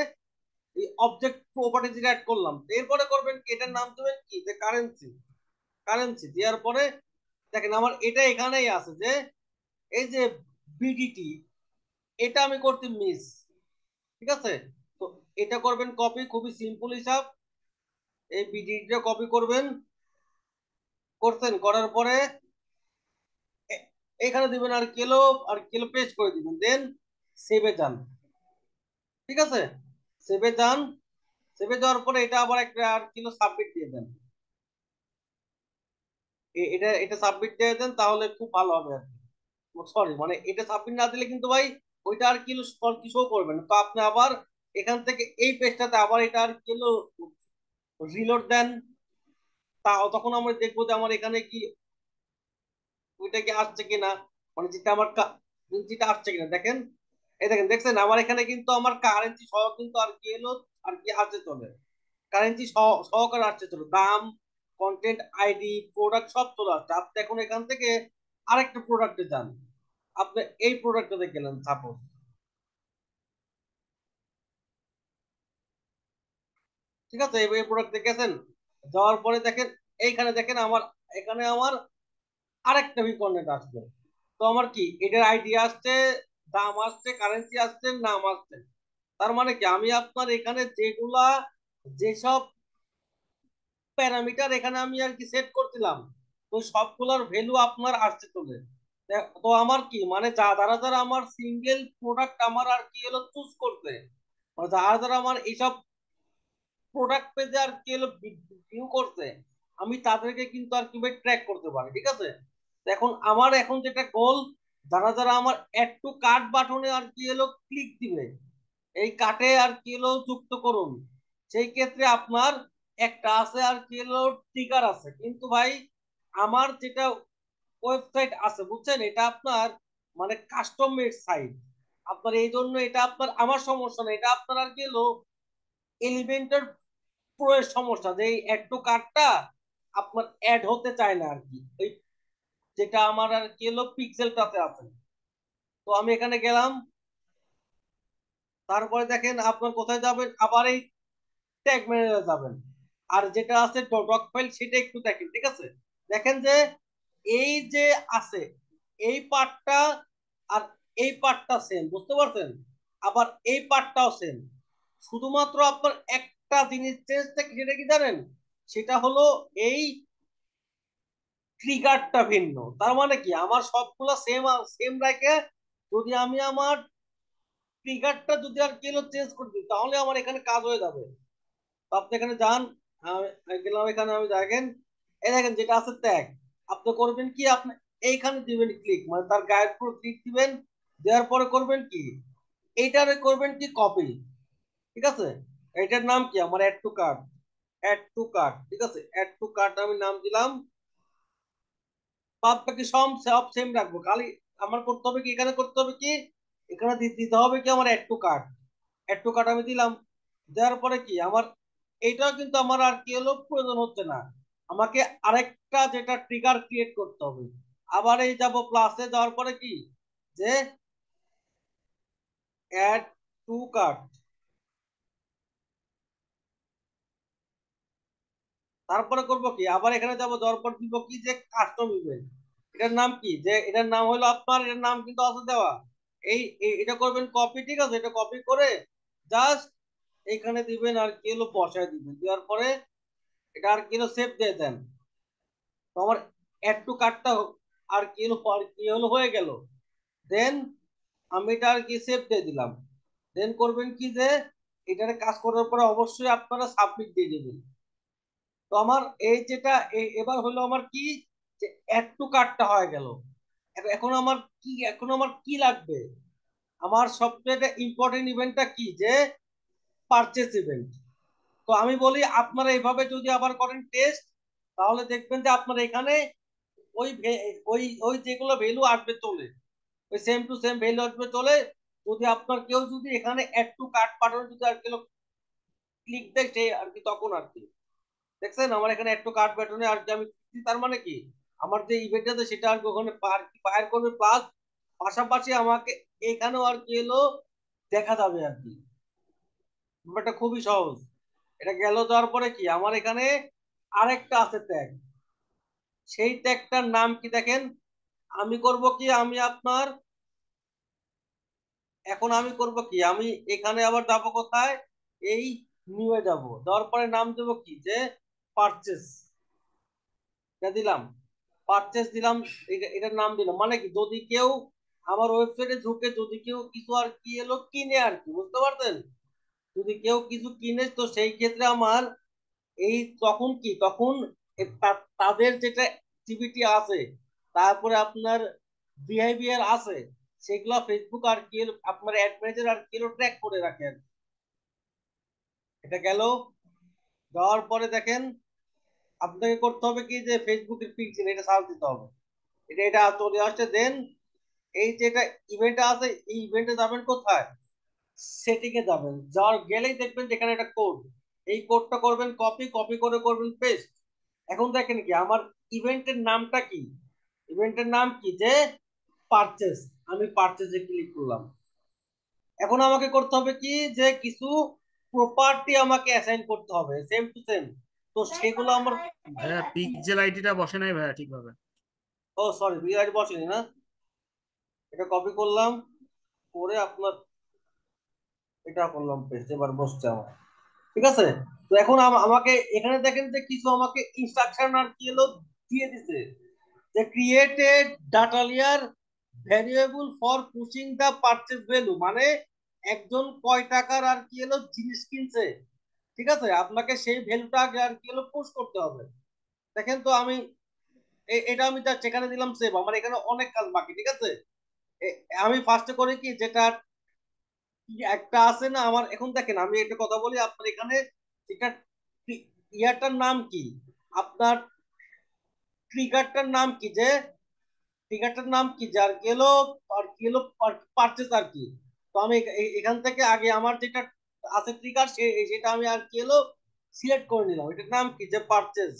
এই অবজেক্ট প্রপার্টি যেটা অ্যাড করলাম, এরপরে করবেন কি, এটার নাম দেবেন কি, যে কারেন্সি। কারেন্সি দেওয়ার পরে দেখেন আমার এটা এখানেই আছে, যে এই যে বিডিটি, এটা আমি করতে মিস, ঠিক আছে। তো এটা করবেন কপি, খুবই সিম্পল হিসাব। এই বিডিটিটা কপি করবেন, করছেন করার পরে এখানে দিবেন আর কিলো পেস্ট করে দিবেন, দেন সেভে যান, ঠিক আছে। সেভে যান। সেভে যাওয়ার পরে এটা আবার একটা আর কিলো সাবমিট দিয়ে দেন। এটা এটা সাবমিট দিয়ে দেন, তাহলে খুব ভালো হবে আর কি। সরি, মানে এটা সাবমিট না দিলে কিন্তু ভাই ওইটা আর কিলো কি শো করবে না। তো আপনি আবার এখান থেকে এই পেজটাতে আবার এটা আর কিলো রিলোড দেন। তা তখন আমরা দেখবো যে আমার এখানে কি ওইটা কি আসছে কিনা, মানে যেটা আমার যেটা আসছে কিনা দেখেন। এই দেখেন, দেখছেন আমার এখানে কিন্তু আমার কারেন্সি সহ কিন্তু আর কি এলো, আর কি আসছে চলে, কারেন্সি সহকারে আসছে চলে, দাম, কন্টেন্ট আইডি, প্রোডাক্ট সব চলে আসছে। আপনি এখন এখান থেকে আরেকটা প্রোডাক্টে যান। আপনি এই প্রোডাক্টটাতে গেলেন সাপোজ, ঠিক আছে, এই প্রোডাক্টে গেছেন, যাওয়ার পরে দেখেন এইখানে দেখেন আমার এখানে আমার আরেকটা বিকন্টেন্ট আসছে। তো আমার কি এটার আইডি আসছে, দাম আসছে, কারেন্সি আসছে, নাম আসছে। তার মানে কি আমি আপনার এখানে যেগুলা, যেসব প্যারামিটার এখানে আমি আর কি সেট করছিলাম, তো সবগুলোর ভ্যালু আপনার আসছে চলে। তো আমার কি মানে যারা যারা আমার সিঙ্গেল প্রোডাক্ট আমার আর কি হলো চুজ করতে, মানে যারা যারা আমার এইসব প্রোডাক্ট পেজে আর কি হলো ভিউ করছে, আমি তাদেরকে কিন্তু আর কি ট্র্যাক করতে পারি, ঠিক আছে। তো এখন আমার এখন যেটা গোল, যারা যারা আমার অ্যাড টু কার্ট বাটনে আর কি হলো ক্লিক দিবে, এই কার্টে আর কি হলো যুক্ত করুন, সেই ক্ষেত্রে আপনার একটা আছে আর কি হলো ট্রিগার আছে। কিন্তু ভাই আমার যেটা ওয়েবসাইট আছে বুঝছেন, এটা আপনার মানে কাস্টম মেড সাইট। আপনার এই জন্য এটা আপনার আমার সমস্যা না, এটা আপনার আর কি হলো এলিমেন্টার প্রো এর সমস্যা, যে এই অ্যাড টু কার্টটা আপনার অ্যাড হতে চায় না আর কি, ওই যেটা আমার আর কি হলো পিক্সেলটাতে আছে। তো আমি এখানে গেলাম, তারপরে দেখেন আপনার কোথায় যাবেন, আবার এই ট্যাগ ম্যানেজারে যাবেন, আর যেটা আছে ডক ফাইল সেটা একটু দেখেন, ঠিক আছে। দেখেন যে এই যে আছে এই পার্টটা আর এই পার্টটা সেম, বুঝতে পারছেন? আবার এই পার্টটাও সেম, শুধুমাত্র আপনার একটা জিনিস চেঞ্জ থাকে, সেটা কি জানেন? সেটা হলো এই ট্রিগারটা ভিন্ন। তার মানে কি আমার সবগুলা সেম সেম রাখে, যদি আমি আমার ট্রিগারটা যদি আর কেলো চেঞ্জ করে দিই, তাহলে আমার এখানে কাজ হয়ে যাবে। তো আপনি এখানে যান, আমি গেলাম এখানে, আমি দেখেন এই দেখেন যেটা আছে ট্যাগ, আপনি করবেন কি, আপনি এইখানে দিবেন ক্লিক, মানে তার গায়ের উপর ক্লিক দিবেন, দেওয়ার পরে করবেন কি, এইটারে করবেন কি কপি, ঠিক আছে। এটার নাম কি আমার add to cart, add to cart, ঠিক আছে, অ্যাড টু কার্ট আমি নাম দিলাম। বাদ বাকি সব সব সেম রাখবো, খালি আমার করতে হবে কি, এখানে করতে হবে কি, এখানে দিতে হবে কি আমার add to cart, add to cart আমি দিলাম। দেওয়ার পরে কি আমার এইটাও কিন্তু আমার আর কি হলো প্রয়োজন হচ্ছে না, আমাকে আরেকটা যেটা ট্রিগার ক্রিয়েট করতে হবে। আবার এই যাব প্লাসে, যাওয়ার পরে কি যে অ্যাড টু কার্ট, তারপরে করব কি আবার এখানে যাব, যাওয়ার পর দিব কি যে কাস্টম ইভেন্ট। এটার নাম কি, যে এটার নাম হলো আপনার, এটার নাম কিন্তু আছে দেওয়া। এটা করবেন কপি, ঠিক আছে, এটা কপি করে জাস্ট এখানে দিবেন আর কি হলো বসায় দিবেন, দেওয়ার পরে এটা আর কি হলো সেভ দিয়ে দেন। তো আমার অ্যাড টু কার্টটা আর কি হলো হয়ে গেল। দেন আমি এটা আর কি সেভ দিয়ে দিলাম। দেন করবেন কি যে এটারে কাজ করার পরে অবশ্যই আপনারা সাবমিট দিয়ে দেবেন। তো আমার এই যেটা এবার হলো আমার কি, যে অ্যাড টু কার্টটা হয়ে গেল। এখন আমার কি লাগবে, আমার সবচেয়ে ইম্পর্টেন্ট ইভেন্টটা কি, যে পারচেস ইভেন্ট। তো আমি বলি আপনারা এইভাবে যদি আবার করেন টেস্ট, তাহলে দেখবেন যে আপনার এখানে ওই ওই যেগুলো ভ্যালু আসবে চলে, ওই সেম টু সেম ভ্যালু আসবে চলে। যদি আপনার কেউ যদি এখানে অ্যাড টু কার্ট পাঠানো যদি আর কেউ ক্লিক দেয় সে আর কি, তখন আর কি দেখছেন আমার এখানে অ্যাড টু কার্ট বাটনে আর কি আমি click দিই, তার মানে কি আমার যে ইভেন্ট আছে সেটা আর কি ওখানে ফায়ার করবে, প্লাস পাশাপাশি আমাকে এখানেও আর কি এলো দেখা যাবে আর কি। ব্যাপারটা খুবই সহজ। এটা গেল, যাওয়ার পরে কি আমার এখানে আরেকটা আছে ট্যাগ, সেই ট্যাগটার নাম কি দেখেন। আমি করব কি আমি আপনার এখন আমি করব কি আমি এখানে আবার যাবো কোথায়, এই নিয়ে যাব, যাওয়ার পরে নাম দেবো কি যে পারচেস, এটা দিলাম, পারচেস দিলাম। এটার নাম দিলাম, মানে কি যদি কেউ আমার ওয়েবসাইটে ঢুকে যদি কেউ কিছু আর কি এলো কিনে আর কি, বুঝতে পারছেন? যদি কেউ কিছু কিনে তো সেই ক্ষেত্রে আমার এই তখন কি তখন তাদের যেটা অ্যাক্টিভিটি আছে, তারপরে আপনার বিহেভিয়ার আছে, সেগুলো ফেসবুক আর কি আপনার অ্যাড ম্যানেজার আর কি ট্র্যাক করে রাখেন। এটা গেল। যাওয়ার পরে দেখেন আপনাকে করতে হবে কি যে ফেসবুকের পিক্সেল এটা সার্চ দিতে হবে। এটা চলে আসছে। দেন এই যেটা ইভেন্ট আছে, এই ইভেন্টে যাবেন কোথায়, সেটিং এ যাবেন। যাওয়ার গেলেই দেখবেন যেখানে একটা কোড, এই কোডটা করবেন কপি, কপি করে করবেন পেস্ট। এখন দেখেন কি আমার ইভেন্টের নামটা কি, ইভেন্টের নাম কি যে পারচেস। আমি পারচেসে ক্লিক করলাম। এখন আমাকে করতে হবে কি যে কিছু প্রপার্টি আমাকে অ্যাসাইন করতে হবে সেম টু সেম। তো সেগুলো আমার, ভাইয়া পিক্সেল আইডিটা বসে নাই ভাইয়া ঠিকভাবে। ও সরি বিআইডি বসেনি না, এটা কপি করলাম, করে আপনার এটা করলাম পেস্ট, এবার বসছে আমার। ঠিক আছে। তো এখন আমাকে এখানে দেখেন যে কিছু আমাকে ইনস্ট্রাকশন আর কি হলো দিয়ে দিছে, যে created data layer variable for pushing the purchase value, মানে একজন কয় টাকার আর কি হলো জিনিস কিনছে, ঠিক আছে, আপনাকে সেই ভ্যালুটা আগে আর কি হলো পুশ করতে হবে। দেখেন তো আমি এটা আমি যা সেখানে দিলাম সেভ, আমার এখানে অনেক কাজ বাকি। ঠিক আছে। আমি ফার্স্টে করি কি যেটা একটা আছে না আমার, এখন দেখেন আমি একটা কথা বলি আপনার এখানে, এটা ইয়ারটার নাম কি, আপনার ট্রিগারটার নাম কি, যে ট্রিগারটার নাম কি যে আর গেলো, আর গেলো পারচেজ আর কি। তো আমি এখান থেকে আগে আমার যেটা আছে ট্রিগার সেটা আমি আর কি হলো সিলেক্ট করে নিলাম, এটার নাম কি যে পারচেজ,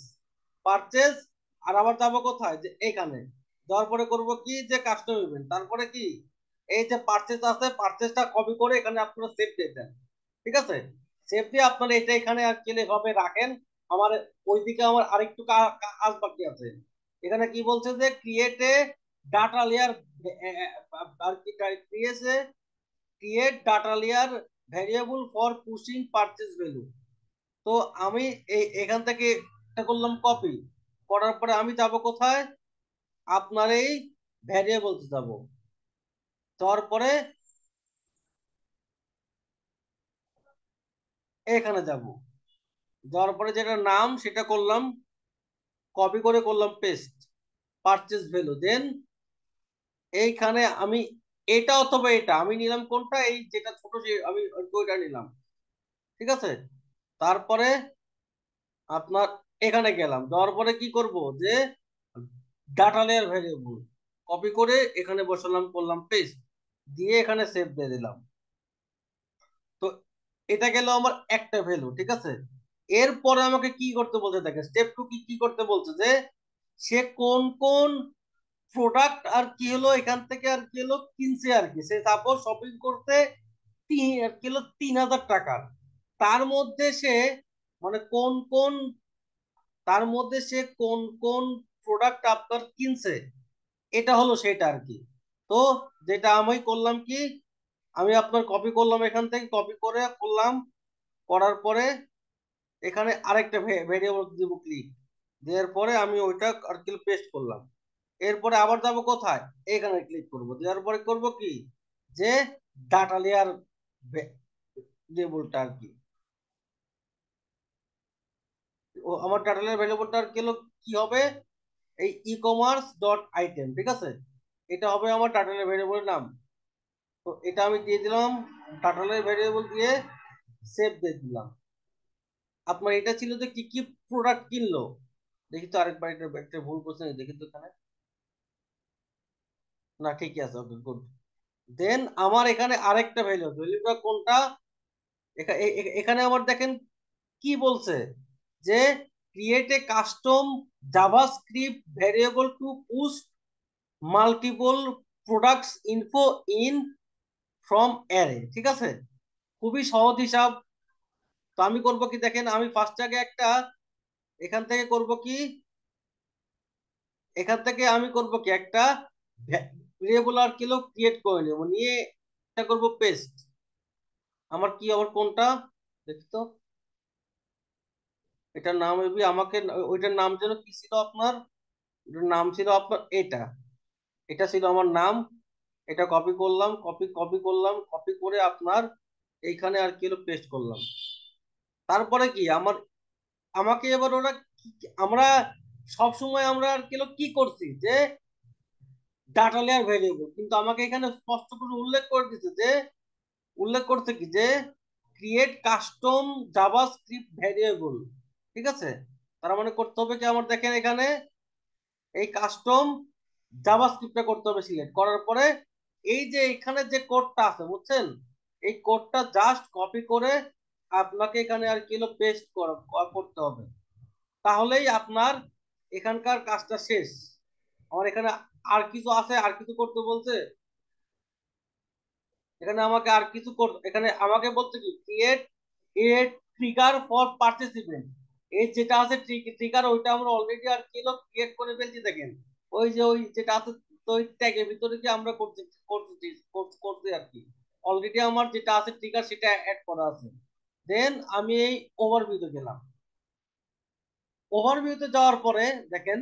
পারচেজ। আর আবার যাবো কোথায় যে এইখানে, যাওয়ার পরে করবো কি যে কাস্টম ইভেন্ট, তারপরে কি এই যে পারচেজ আছে, পারচেজটা কপি করে এখানে আপনারা সেভ দিয়ে দেন। ঠিক আছে। সেভ দিয়ে আপনারা এটা এখানে আর কি ভাবে রাখেন। আমার ওইদিকে আমার আরেকটু কাজ বাকি আছে। এখানে কি বলছে যে ক্রিয়েট এ ডাটা লেয়ার, আর কি ক্রিয়েছে create data layer variable for pushing purchase value. তো আমি এই এখান থেকে এটা করলাম কপি, করার পরে আমি যাব কোথায়, আপনার এই ভ্যারিয়েবলস যাব, তারপরে এখানে যাব, যাওয়ার পরে যেটা নাম সেটা করলাম কপি করে করলাম পেস্ট, পারচেজ ভ্যালু। দেন এইখানে আমি এটা অথবা এটা আমি নিলাম কোনটা, এই যেটা ছোট আমি ওইটা নিলাম। ঠিক আছে। তারপরে আপনার এখানে গেলাম, যাওয়ার পরে কি করব যে ডাটা লেয়ার ভ্যারিয়েবল কপি করে এখানে বসালাম, করলাম পেস্ট, দিয়ে এখানে সেভ দিয়ে দিলাম। তো এটা গেল আমার একটা ভ্যালু। ঠিক আছে। এরপরে আমাকে কি করতে বলছে দেখেন, স্টেপ টু কি কি করতে বলছে যে সে কোন কোন প্রোডাক্ট আর কি হলো এখান থেকে আর কি হলো কিনছে আর কি, সে সাপোজ শপিং করতে আর কি হলো 3,000 টাকার, তার মধ্যে সে মানে কোন কোন, তার মধ্যে সে কোন কোন প্রোডাক্ট আপনার কিনছে, এটা হলো সেটা আর কি। তো যেটা আমি করলাম কি, আমি আপনার কপি করলাম, এখান থেকে কপি করে করলাম, করার পরে এখানে আরেকটা ভেরিয়েবল দিব ক্লিক, দেওয়ার পরে আমি ওইটা আর কি পেস্ট করলাম। এরপরে আবার যাব কোথায়, এখানে ক্লিক করব, দেওয়ার পরে করব কি যে ডাটা লেয়ার ভেরিয়েবলটা আর কি, ও আমার ডাটা লেয়ার ভেরিয়েবলটা আর কি হলো কি হবে, এই ই কমার্স ডট আইটেম। ঠিক আছে। এটা হবে আমার ডাটা লেয়ার ভেরিয়েবলের নাম। তো এটা আমি দিয়ে দিলাম, ডাটা লেয়ার ভেরিয়েবল দিয়ে সেভ দিয়ে দিলাম। আপনার এটা ছিল যে কি কি প্রোডাক্ট কিনলো, দেখি তো আরেকবার, এটা একটা ভুল করছে নাকি, দেখি তো এখানে, না ঠিকই আছে, ওকে গুড। দেন আমার এখানে আরেকটা ভ্যালু, ভ্যালুটা কোনটা, এখানে আমার দেখেন কি বলছে যে create A custom JavaScript variable two push multiple products info in from array. ঠিক আছে। খুবই সহজ হিসাব। তো আমি করব কি দেখেন, আমি ফার্স্ট আগে একটা এখান থেকে করব কি, এখান থেকে আমি করব কি একটা ভেরিয়েবল আর কিলো ক্রিয়েট করে নেব, নিয়ে এটা করব পেস্ট। আমার কি আবার কোনটা দেখি তো, এটার নাম এবি আমাকে, ওইটার নাম যেন কি ছিল আপনার, ওটার নাম ছিল আপনার এটা, এটা ছিল আমার নাম। এটা কপি করলাম, কপি কপি করলাম, কপি করে আপনার এইখানে আর কি হলো পেস্ট করলাম। তারপরে কি আমাকে এবার ওরা আমরা সব সময় আমরা আর কি হলো কি করছি যে ডাটা লেয়ার ভেরিয়েবল, কিন্তু আমাকে এখানে স্পষ্ট করে উল্লেখ করে দিচ্ছে যে, উল্লেখ করছে কি যে ক্রিয়েট কাস্টম জাভাস্ক্রিপ্ট ভেরিয়েবল। ঠিক আছে, তার মানে করতে হবে কি আমার, দেখেন এখানে এই কাস্টম জাভাস্ক্রিপ্টটা করতে হবে, সিলেক্ট করার পরে এই যে এখানে যে কোডটা আছে বুঝছেন, এই কোডটা জাস্ট কপি করে আপনাকে এখানে আর কি হলো পেস্ট করতে হবে, তাহলেই আপনার এখানকার কাজটা শেষ। আমার এখানে আর কিছু আছে, আর কিছু করতে বলছে, এখানে আমাকে আর কিছু এখানে আমাকে বলছে কি create a trigger for participant. এই যেটা আছে ট্রিগার, ওইটা আমরা অলরেডি আর কি ক্রিয়েট করে ফেলছি দেখেন, ওই যে ওই যেটা আছে, তো ওই ট্যাগের ভিতরে কি আমরা করছি করছি করছি আর কি, অলরেডি আমার যেটা আছে ট্রিগার সেটা অ্যাড করা আছে। দেন আমি এই ওভারভিউতে গেলাম, ওভারভিউতে যাওয়ার পরে দেখেন,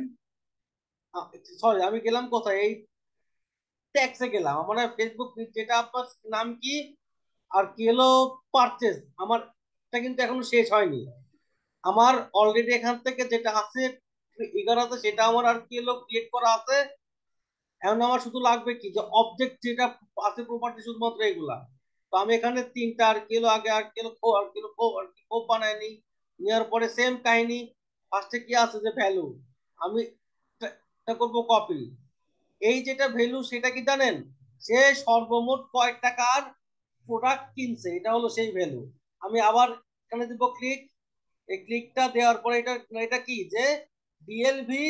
সরি আমি গেলাম কোথায়, এই ট্যাক্সে গেলাম, আমার ফেসবুক যেটা আপনার নাম কি আর কি হলো পারচেজ, আমার এটা কিন্তু এখনো শেষ হয়নি। আমার অলরেডি এখান থেকে যেটা আছে 11 সেটা আমার আর কি হলো ক্লিক করা আছে। এখন আমার শুধু লাগবে কি যে অবজেক্ট যেটা আছে প্রপার্টি, শুধুমাত্র এগুলা। তো আমি এখানে তিনটা আর কি হলো আগে আর কি হলো আর কি হলো আর কি কোপ বানায় নি, নেওয়ার পরে সেম কাহিনী, ফার্স্টে কি আছে যে ভ্যালু, আমি এটা করবো কপি। এই যেটা ভ্যালু সেটা কি জানেন, সে সর্বমোট কয় টাকার প্রোডাক্ট কিনছে, এটা হলো সেই ভ্যালু। আমি আবার এখানে দিব ক্লিক, এই ক্লিকটা দেওয়ার পরে এটা এটা কি যে ডিএলভি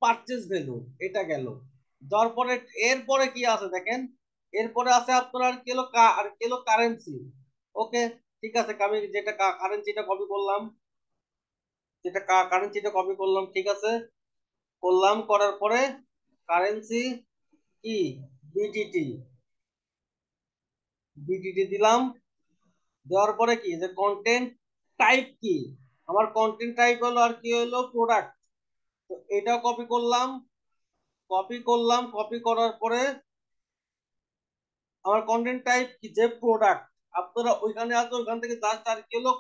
পারচেজ ভ্যালু, এটা গেল। দেওয়ার পরে এরপরে কি আছে দেখেন, এরপরে আছে আপনার আর কিলো আর কিলো কারেন্সি। ওকে, ঠিক আছে, আমি যেটা কারেন্সিটা কপি করলাম, যেটা কারেন্সিটা কপি করলাম, ঠিক আছে, করলাম, করার পরে কারেন্সি কি বিটিটি, বিটিটি দিলাম। দেওয়ার পরে কি যে কন্টেন্ট টাইপ কি, আমার কন্টেন্ট টাইপ হলো আর কি হলো প্রোডাক্ট, তো এটাও কপি করলাম, কপি করলাম, কপি করার পরে আমার কন্টেন্ট টাইপ কি যে প্রোডাক্ট, আপনারা ওইখানে আছে ওইখান থেকে জাস্ট আর কি হলো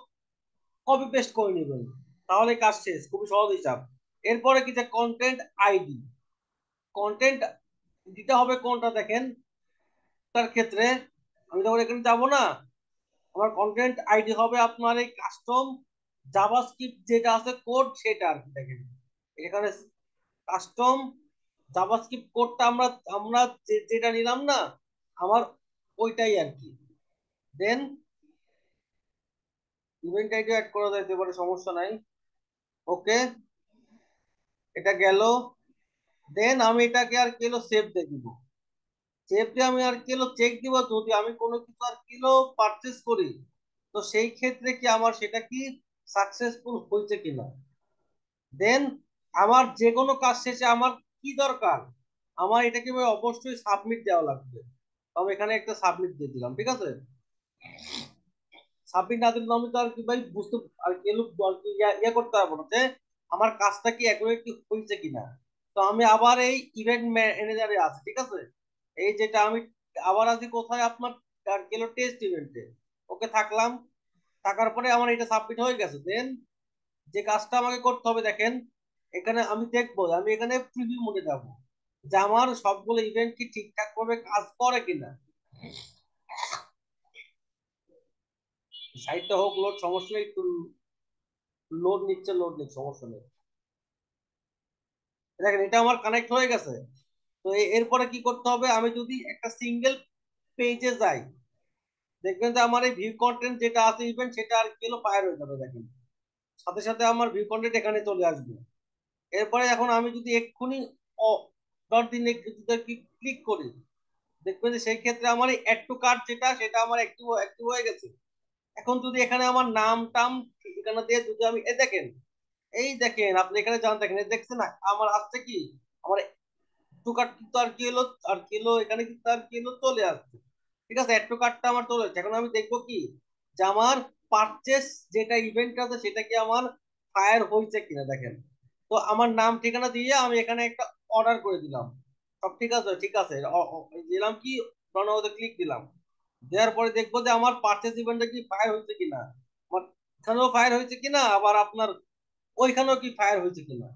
কপি পেস্ট করে নেবেন, তাহলে কাজ শেষ, খুবই সহজ হিসাব। এরপরে কি যে কন্টেন্ট আইডি, কন্টেন্ট দিতে হবে কোনটা দেখেন, তার ক্ষেত্রে আমি যখন এখানে যাব না, আমার কন্টেন্ট আইডি হবে আপনার এই কাস্টম জাভাস্ক্রিপ্ট যেটা আছে কোড সেটা আর কি দেখেন, এখানে কাস্টম জাভাস্ক্রিপ্ট কোডটা আমরা আমরা যেটা নিলাম না, আমার ওইটাই আর কি। দেন ইভেন্ট আইডি অ্যাড করা যাইতে পারে, সমস্যা নাই। ওকে, এটা গেল। দেন আমি এটাকে আর কিলো সেভ দিয়ে দিব, সেভ দিয়ে আমি আর কিলো চেক দিব, যদি আমি কোনো কিছু আর কিলো পারচেস করি, তো সেই ক্ষেত্রে কি আমার সেটা কি সাকসেসফুল হয়েছে কিনা। দেন আমার যে কোনো কাজ শেষে আমার কি দরকার, আমার এটাকে ভাই অবশ্যই সাবমিট দেওয়া লাগবে। তো আমি এখানে একটা সাবমিট দিয়ে দিলাম, ঠিক আছে। সাবমিট না দিলে আমি তো আর কি ভাই বুঝতে আর কি আর কি ইয়া করতে পারবো না যে আমার কাজটা কি অ্যাকুরেটলি হয়েছে কিনা। তো আমি আবার এই ইভেন্ট ম্যানেজারে আছি, ঠিক আছে, এই যেটা আমি আবার আছি কোথায় আপনার আর কি টেস্ট ইভেন্টে। ওকে, থাকলাম, থাকার পরে আমার এটা সাবমিট হয়ে গেছে। দেন যে কাজটা আমাকে করতে হবে দেখেন, এখানে আমি দেখবো, আমি এখানে প্রিভিউ মোডে যাব যে আমার সবগুলো ইভেন্ট কি ঠিকঠাক ভাবে কাজ করে কিনা। সাইটটা হোক লোড, সমস্যা নেই, একটু লোড নিচ্ছে, লোড নিচ্ছে, সমস্যা নেই। দেখেন এটা আমার কানেক্ট হয়ে গেছে। তো এরপরে কি করতে হবে, আমি যদি একটা সিঙ্গেল পেজে যাই, দেখবেন যে আমার এই ভিউ কন্টেন্ট যেটা আছে ইভেন্ট সেটা আর কি হলো ফায়ার হয়ে যাবে দেখেন, সাথে সাথে আমার ভিউ কন্টেন্ট এখানে চলে আসবে। এরপরে এখন আমি যদি এক্ষুনি ডট দিনে ক্লিক করি, দেখবেন যে সেই ক্ষেত্রে আমার এই অ্যাড টু কার্ট যেটা সেটা আমার অ্যাক্টিভ অ্যাক্টিভ হয়ে গেছে। এখন যদি এখানে আমার নাম টাম এখানে দিয়ে যদি আমি দেখেন, এই দেখেন আপনি এখানে যান, দেখেন এই দেখছেন না আমার আসছে কি, আমার টু কার্ট কিন্তু আর কি হলো, আর কি হলো এখানে কিন্তু আর কি হলো চলে আসছে। ঠিক আছে, অ্যাড টু কার্টটা আমার চলে যাচ্ছে। এখন আমি দেখবো কি যে আমার পারচেস যেটা ইভেন্ট আছে সেটা কি আমার ফায়ার হয়েছে কিনা দেখেন। তো আমার নাম ঠিকানা দিয়ে আমি এখানে একটা অর্ডার করে দিলাম, সব ঠিক আছে, ঠিক আছে, দিলাম কি, ক্লিক দিলাম। দেওয়ার পরে দেখবো যে আমার পারচেস ইভেন্টটা কি ফায়ার হয়েছে কিনা, আমার এখানেও ফায়ার হয়েছে কিনা, আবার আপনার ওইখানেও কি ফায়ার হয়েছে কিনা।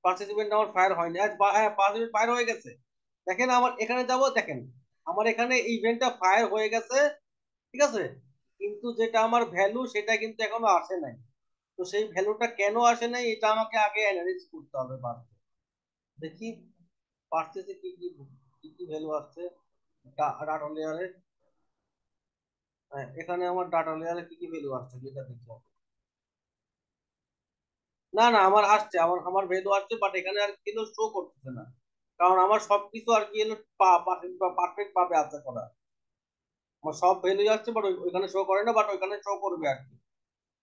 পারচেস ইভেন্ট আমার ফায়ার হয়নি, আজ হ্যাঁ পাঁচ ইভেন্ট ফায়ার হয়ে গেছে। দেখেন আমার এখানে যাব, দেখেন আমার এখানে ইভেন্টটা ফায়ার হয়ে গেছে, ঠিক আছে, কিন্তু যেটা আমার ভ্যালু সেটা কিন্তু এখনো আসে নাই। তো সেই ভ্যালুটা কেন আসে নাই এটা আমাকে আগে অ্যানালাইজ করতে হবে পারতে। দেখি পারচেসে কি কি কি কি ভ্যালু আসছে ডাটা লেয়ারে। এখানে আমার ডাটা লেয়ারে কি কি ভ্যালু আসছে যেটা দেখতে হবে। না না আমার আসছে, আমার আমার ভ্যালু আসছে, বাট এখানে আর কিন্তু শো করতেছে না, কারণ আমার সবকিছু আর কি হলো পারফেক্ট ভাবে আছে করা। আমার সব ভ্যালু আসছে বাট ওইখানে শো করে না, বাট ওইখানে শো করবে আর কি।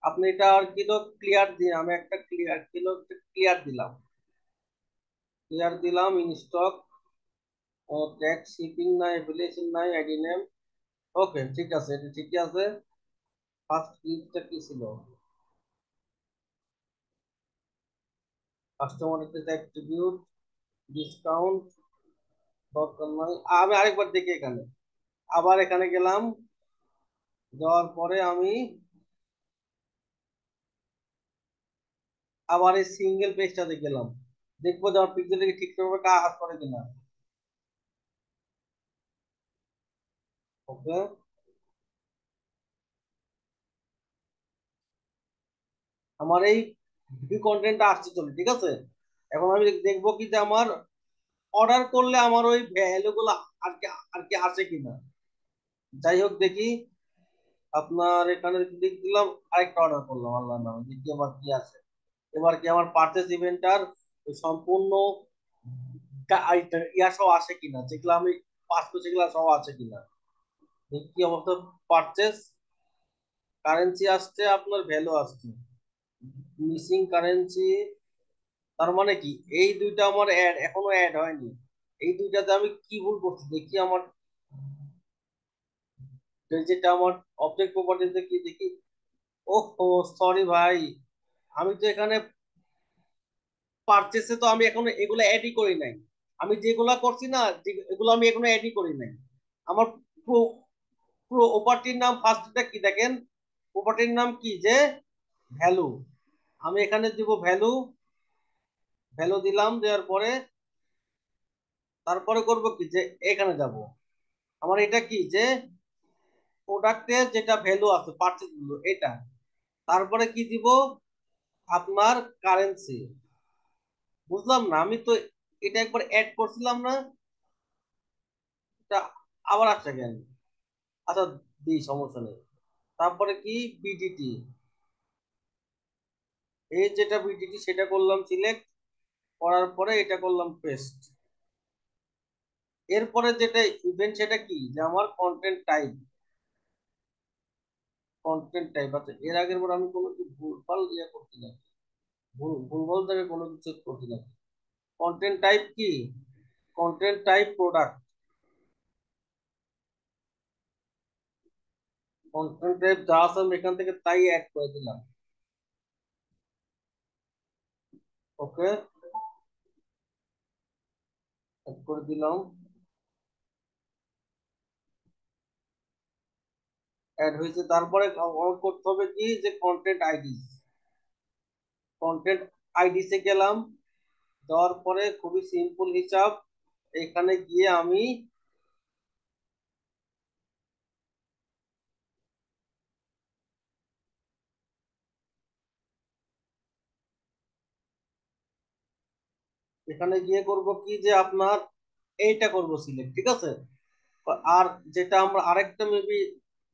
আপনি এটা আর কিলো ক্লিয়ার দিন, আমি একটা ক্লিয়ার দিলাম, ক্লিয়ার দিলাম ইন স্টক, ট্যাক্স শিপিং নাই, অ্যাফিলিয়েশন নাই, আইডি নেম। ওকে ঠিক আছে, এটা ঠিকই আছে। ফার্স্ট ক্লিকটা কি ছিল, কাস্টমার অ্যাট্রিবিউট, ডিসকাউন্ট, দরকার নয়। আমি আরেকবার দেখি এখানে, আবার এখানে গেলাম, যাওয়ার পরে আমি আবার এই সিঙ্গেল পেজটাতে গেলাম, দেখবো যে আমার পিক্সেলটা কি ঠিকঠাক কাজ করে কিনা। ওকে, আমার এই ভিডিও কন্টেন্টটা আসছে চলে, ঠিক আছে। এখন আমি দেখবো কি যে আমার অর্ডার করলে আমার ওই ভ্যালু গুলো আর কি আর কি আসে কিনা। যাই হোক দেখি, আপনার এখানে ক্লিক দিলাম, আরেকটা অর্ডার করলাম আল্লাহর নামে, দেখি আবার কি আছে। এবার কি আমার পারচেস ইভেন্টার সম্পূর্ণ ইয়া সহ আসে কিনা, যেগুলো আমি পাস করছি সেগুলো সহ আছে কিনা। দেখি কি অবস্থা। পারচেস কারেন্সি আসছে, আপনার ভ্যালু আসছে, মিসিং কারেন্সি। তার মানে কি এই দুইটা আমার অ্যাড এখনো অ্যাড হয়নি। এই দুইটাতে আমি কি ভুল করছি দেখি আমার, যেটা আমার অবজেক্ট প্রপার্টিতে কি দেখি। ওহো সরি ভাই, আমি তো এখানে পারচেসে তো আমি এখনো এগুলো অ্যাডই করি নাই। আমি যেগুলা করছি না, এগুলো আমি এখনো অ্যাডই করি নাই। আমার পুরো পুরো প্রপার্টির নাম ফার্স্টটা কি দেখেন, প্রপার্টির নাম কি যে ভ্যালু। আমি এখানে দিব ভ্যালু, ভ্যালু দিলাম, দেওয়ার পরে তারপরে করব কি যে এখানে যাব, আমার এটা কি যে প্রোডাক্টের যেটা ভ্যালু আছে পারচেজ ভ্যালু এটা, তারপরে কি দিব আপনার কারেন্সি। বুঝলাম না, আমি তো এটা একবার অ্যাড করছিলাম না, এটা আবার আসছে কেন। আচ্ছা দিই, সমস্যা নেই। তারপরে কি বিডিটি, এই যেটা বিডিটি সেটা করলাম সিলেক্ট, করার পরে এটা করলাম পেস্ট। এরপরে যেটা ইভেন্ট সেটা কি যে আমার কন্টেন্ট টাইপ, কন্টেন্ট টাইপ আছে। এর আগের বার আমি কোনো কি ভুলভাল ইয়ে করছি না, ভুলভাল জায়গায় কোনো কিছু করছি না। কন্টেন্ট টাইপ কি, content type product, content type যা আছে আমি এখান থেকে তাই অ্যাড করে দিলাম। ওকে, অ্যাড করে দিলাম, অ্যাড হয়েছে। তারপরে আমার করতে হবে কি যে কন্টেন্ট আইডি, কন্টেন্ট আইডিতে গেলাম, যাওয়ার পরে খুবই সিম্পল হিসাব, এখানে গিয়ে আমি এখানে গিয়ে করব কি যে আপনার এইটা করব সিলেক্ট, ঠিক আছে। আর যেটা আমরা আরেকটা মেবি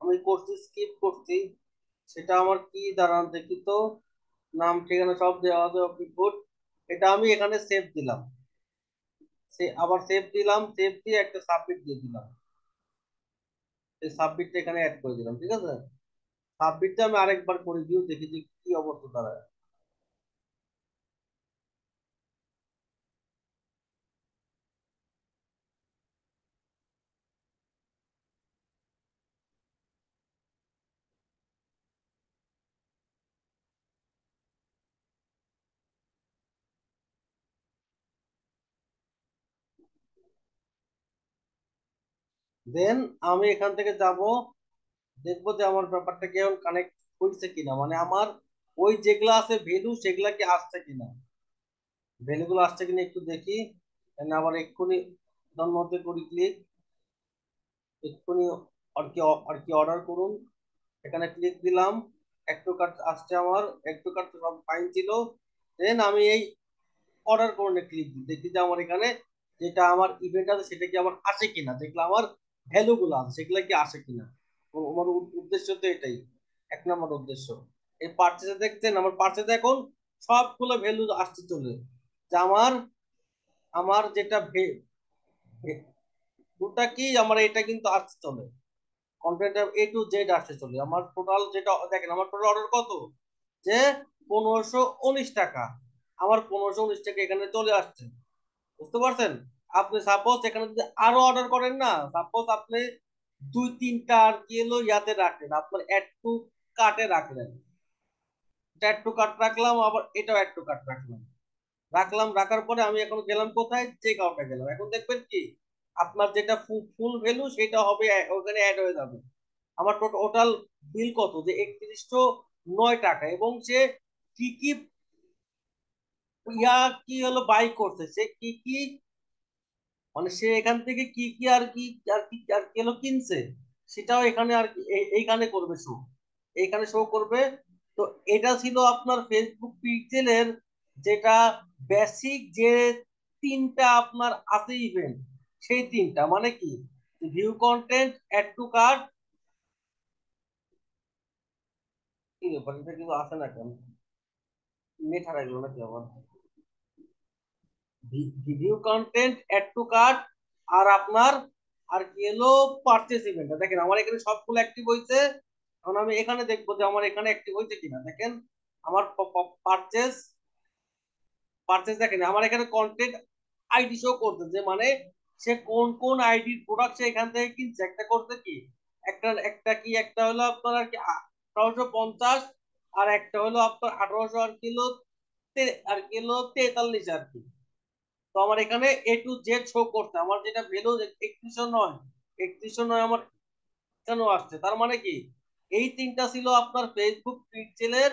আমি করছি স্কিপ করছি, সেটা আমার কি দাঁড়ান দেখি তো, নাম ঠিকানা সব দেওয়া আছে ওকে গুড। এটা আমি এখানে সেভ দিলাম, সে আবার সেভ দিলাম, সেভ দিয়ে একটা সাবমিট দিয়ে দিলাম, এই সাবমিটটা এখানে অ্যাড করে দিলাম, ঠিক আছে। সাবমিটটা আমি আরেকবার করে দিও, দেখি যে কি অবস্থা দাঁড়ায়। দেন আমি এখান থেকে যাব, দেখবো যে আমার ব্যাপারটা কেমন কানেক্ট হয়েছে কিনা, মানে আমার ওই যেগুলা আছে ভ্যালু সেগুলা কি আসছে কিনা, ভ্যালুগুলো আসছে কিনা একটু দেখি। আবার এক্ষুনি মধ্যে করি ক্লিক, এক্ষুনি আর কি অর্ডার করুন, এখানে ক্লিক দিলাম, একটু কার্ড আসছে, আমার একটু কার্ড সব ফাইন ছিল। দেন আমি এই অর্ডার করুন ক্লিক দিই, দেখি যে আমার এখানে যেটা আমার ইভেন্ট আছে সেটা কি আমার আসে কিনা, যেগুলো আমার ভ্যালু গুলো আছে সেগুলো কি আসে কিনা। আমার উদ্দেশ্য তো এটাই, এক নম্বর উদ্দেশ্য। এই পার্চেসে দেখছেন আমার পার্চেসে এখন সবগুলো ভ্যালু আসতে চলে, যে আমার আমার যেটা ওটা কি আমার এটা কিন্তু আসতে চলে, কন্টেন্ট A to Z আসতে চলে। আমার টোটাল যেটা দেখেন, আমার টোটাল অর্ডার কত, যে 1519 টাকা, আমার 1519 টাকা এখানে চলে আসছে, বুঝতে পারছেন। আপনি সাপোজ এখানে যদি আরো অর্ডার করেন না, সাপোজ আপনি দুই তিনটা আর কি এলো ইয়াতে রাখলেন, আপনার অ্যাড টু কার্টে রাখলেন, অ্যাড টু কার্ট রাখলাম, আবার এটাও অ্যাড টু কার্ট রাখলাম, রাখার পরে আমি এখন গেলাম কোথায়, চেক আউটে গেলাম। এখন দেখবেন কি আপনার যেটা ফুল ভ্যালু সেটা হবে ওখানে অ্যাড হয়ে যাবে। আমার টোটাল বিল কত, যে 3109 টাকা, এবং সে কি কি ইয়া কি হলো বাই করছে, সে কি কি মানে সে এখান থেকে কি কি আর কি আর কি হলো কিনছে, সেটাও এখানে আর কি এইখানে করবে শো, এইখানে শো করবে। তো এটা ছিল আপনার ফেসবুক পিক্সেলের যেটা বেসিক যে তিনটা আপনার আছে ইভেন্ট, সেই তিনটা মানে কি, view content, add to cart, কি ব্যাপার এটা কিন্তু আসে না কেন, নেট হারাই গেল নাকি আবার, video content, add to cart, আর আপনার আর কি এলো পারচেস ইভেন্ট। দেখেন আমার এখানে সবগুলো অ্যাক্টিভ হয়েছে। এখন আমি এখানে দেখবো যে আমার এখানে অ্যাক্টিভ হয়েছে কিনা, দেখেন আমার পারচেস পারচেস দেখেন আমার এখানে কন্টেন্ট আইডি শো করছে, যে মানে সে কোন কোন আইডির প্রোডাক্ট সে এখান থেকে কিনছে। একটা করছে কি, একটা হলো আপনার আর কি 1850, আর একটা হলো আপনার 1800 আর কিলো 43 আর কি। তো আমার এখানে A to Z শো করছে, আমার যেটা ভ্যালু 3109, 3109 আমার কেন আসছে, তার মানে কি এই তিনটা ছিল আপনার ফেসবুক পিক্সেলের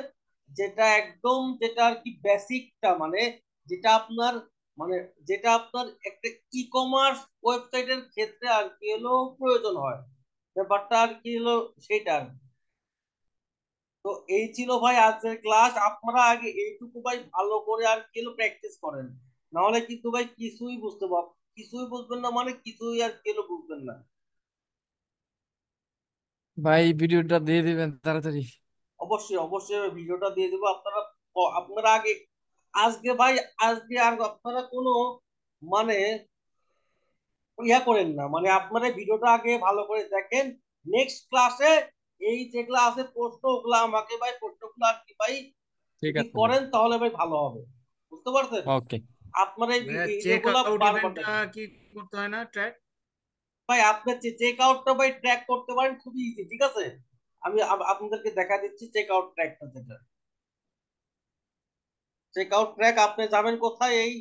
যেটা একদম যেটা আর কি বেসিকটা, মানে যেটা আপনার মানে যেটা আপনার একটা ই কমার্স ওয়েবসাইটের ক্ষেত্রে আর কি হলো প্রয়োজন হয়, ব্যাপারটা আর কি হলো সেটা আর কি। তো এই ছিল ভাই আজকের ক্লাস, আপনারা আগে এইটুকু ভাই ভালো করে আর কি হলো প্র্যাকটিস করেন, নাহলে কিন্তু ভাই কিছুই বুঝবেন না, মানে কিছুই আর কি হলো বুঝবেন না। ভাই ভিডিওটা দিয়ে দিবেন তাড়াতাড়ি। অবশ্যই অবশ্যই ভিডিওটা দিয়ে দেবো, আপনারা আগে আজকে ভাই, আজকে আর আপনারা কোনো মানে ইয়া করেন না, মানে আপনারা ভিডিওটা আগে ভালো করে দেখেন। নেক্সট ক্লাসে এই যেগুলা আছে প্রশ্ন, ওগুলা আমাকে ভাই প্রশ্নগুলো আর কি ভাই ঠিক যদি আছে ভাই। করেন তাহলে ভাই ভালো হবে, বুঝতে পারছেন। ওকে। আপনারা এই ভাইয়া চেক ইয়েগুলা আউট বারবার ইভেন্টটা দেখেন। কি করতে হয় না ট্র্যাক? ভাই আপনার চেক আউটটা ভাই ট্র্যাক করতে পারেন, খুবই ইজি, ঠিক আছে। আমি আপনাদেরকে দেখা দিচ্ছি চেক আউট ট্র্যাকটা, যেটা চেক আউট ট্র্যাক, আপনি যাবেন কোথায়, এই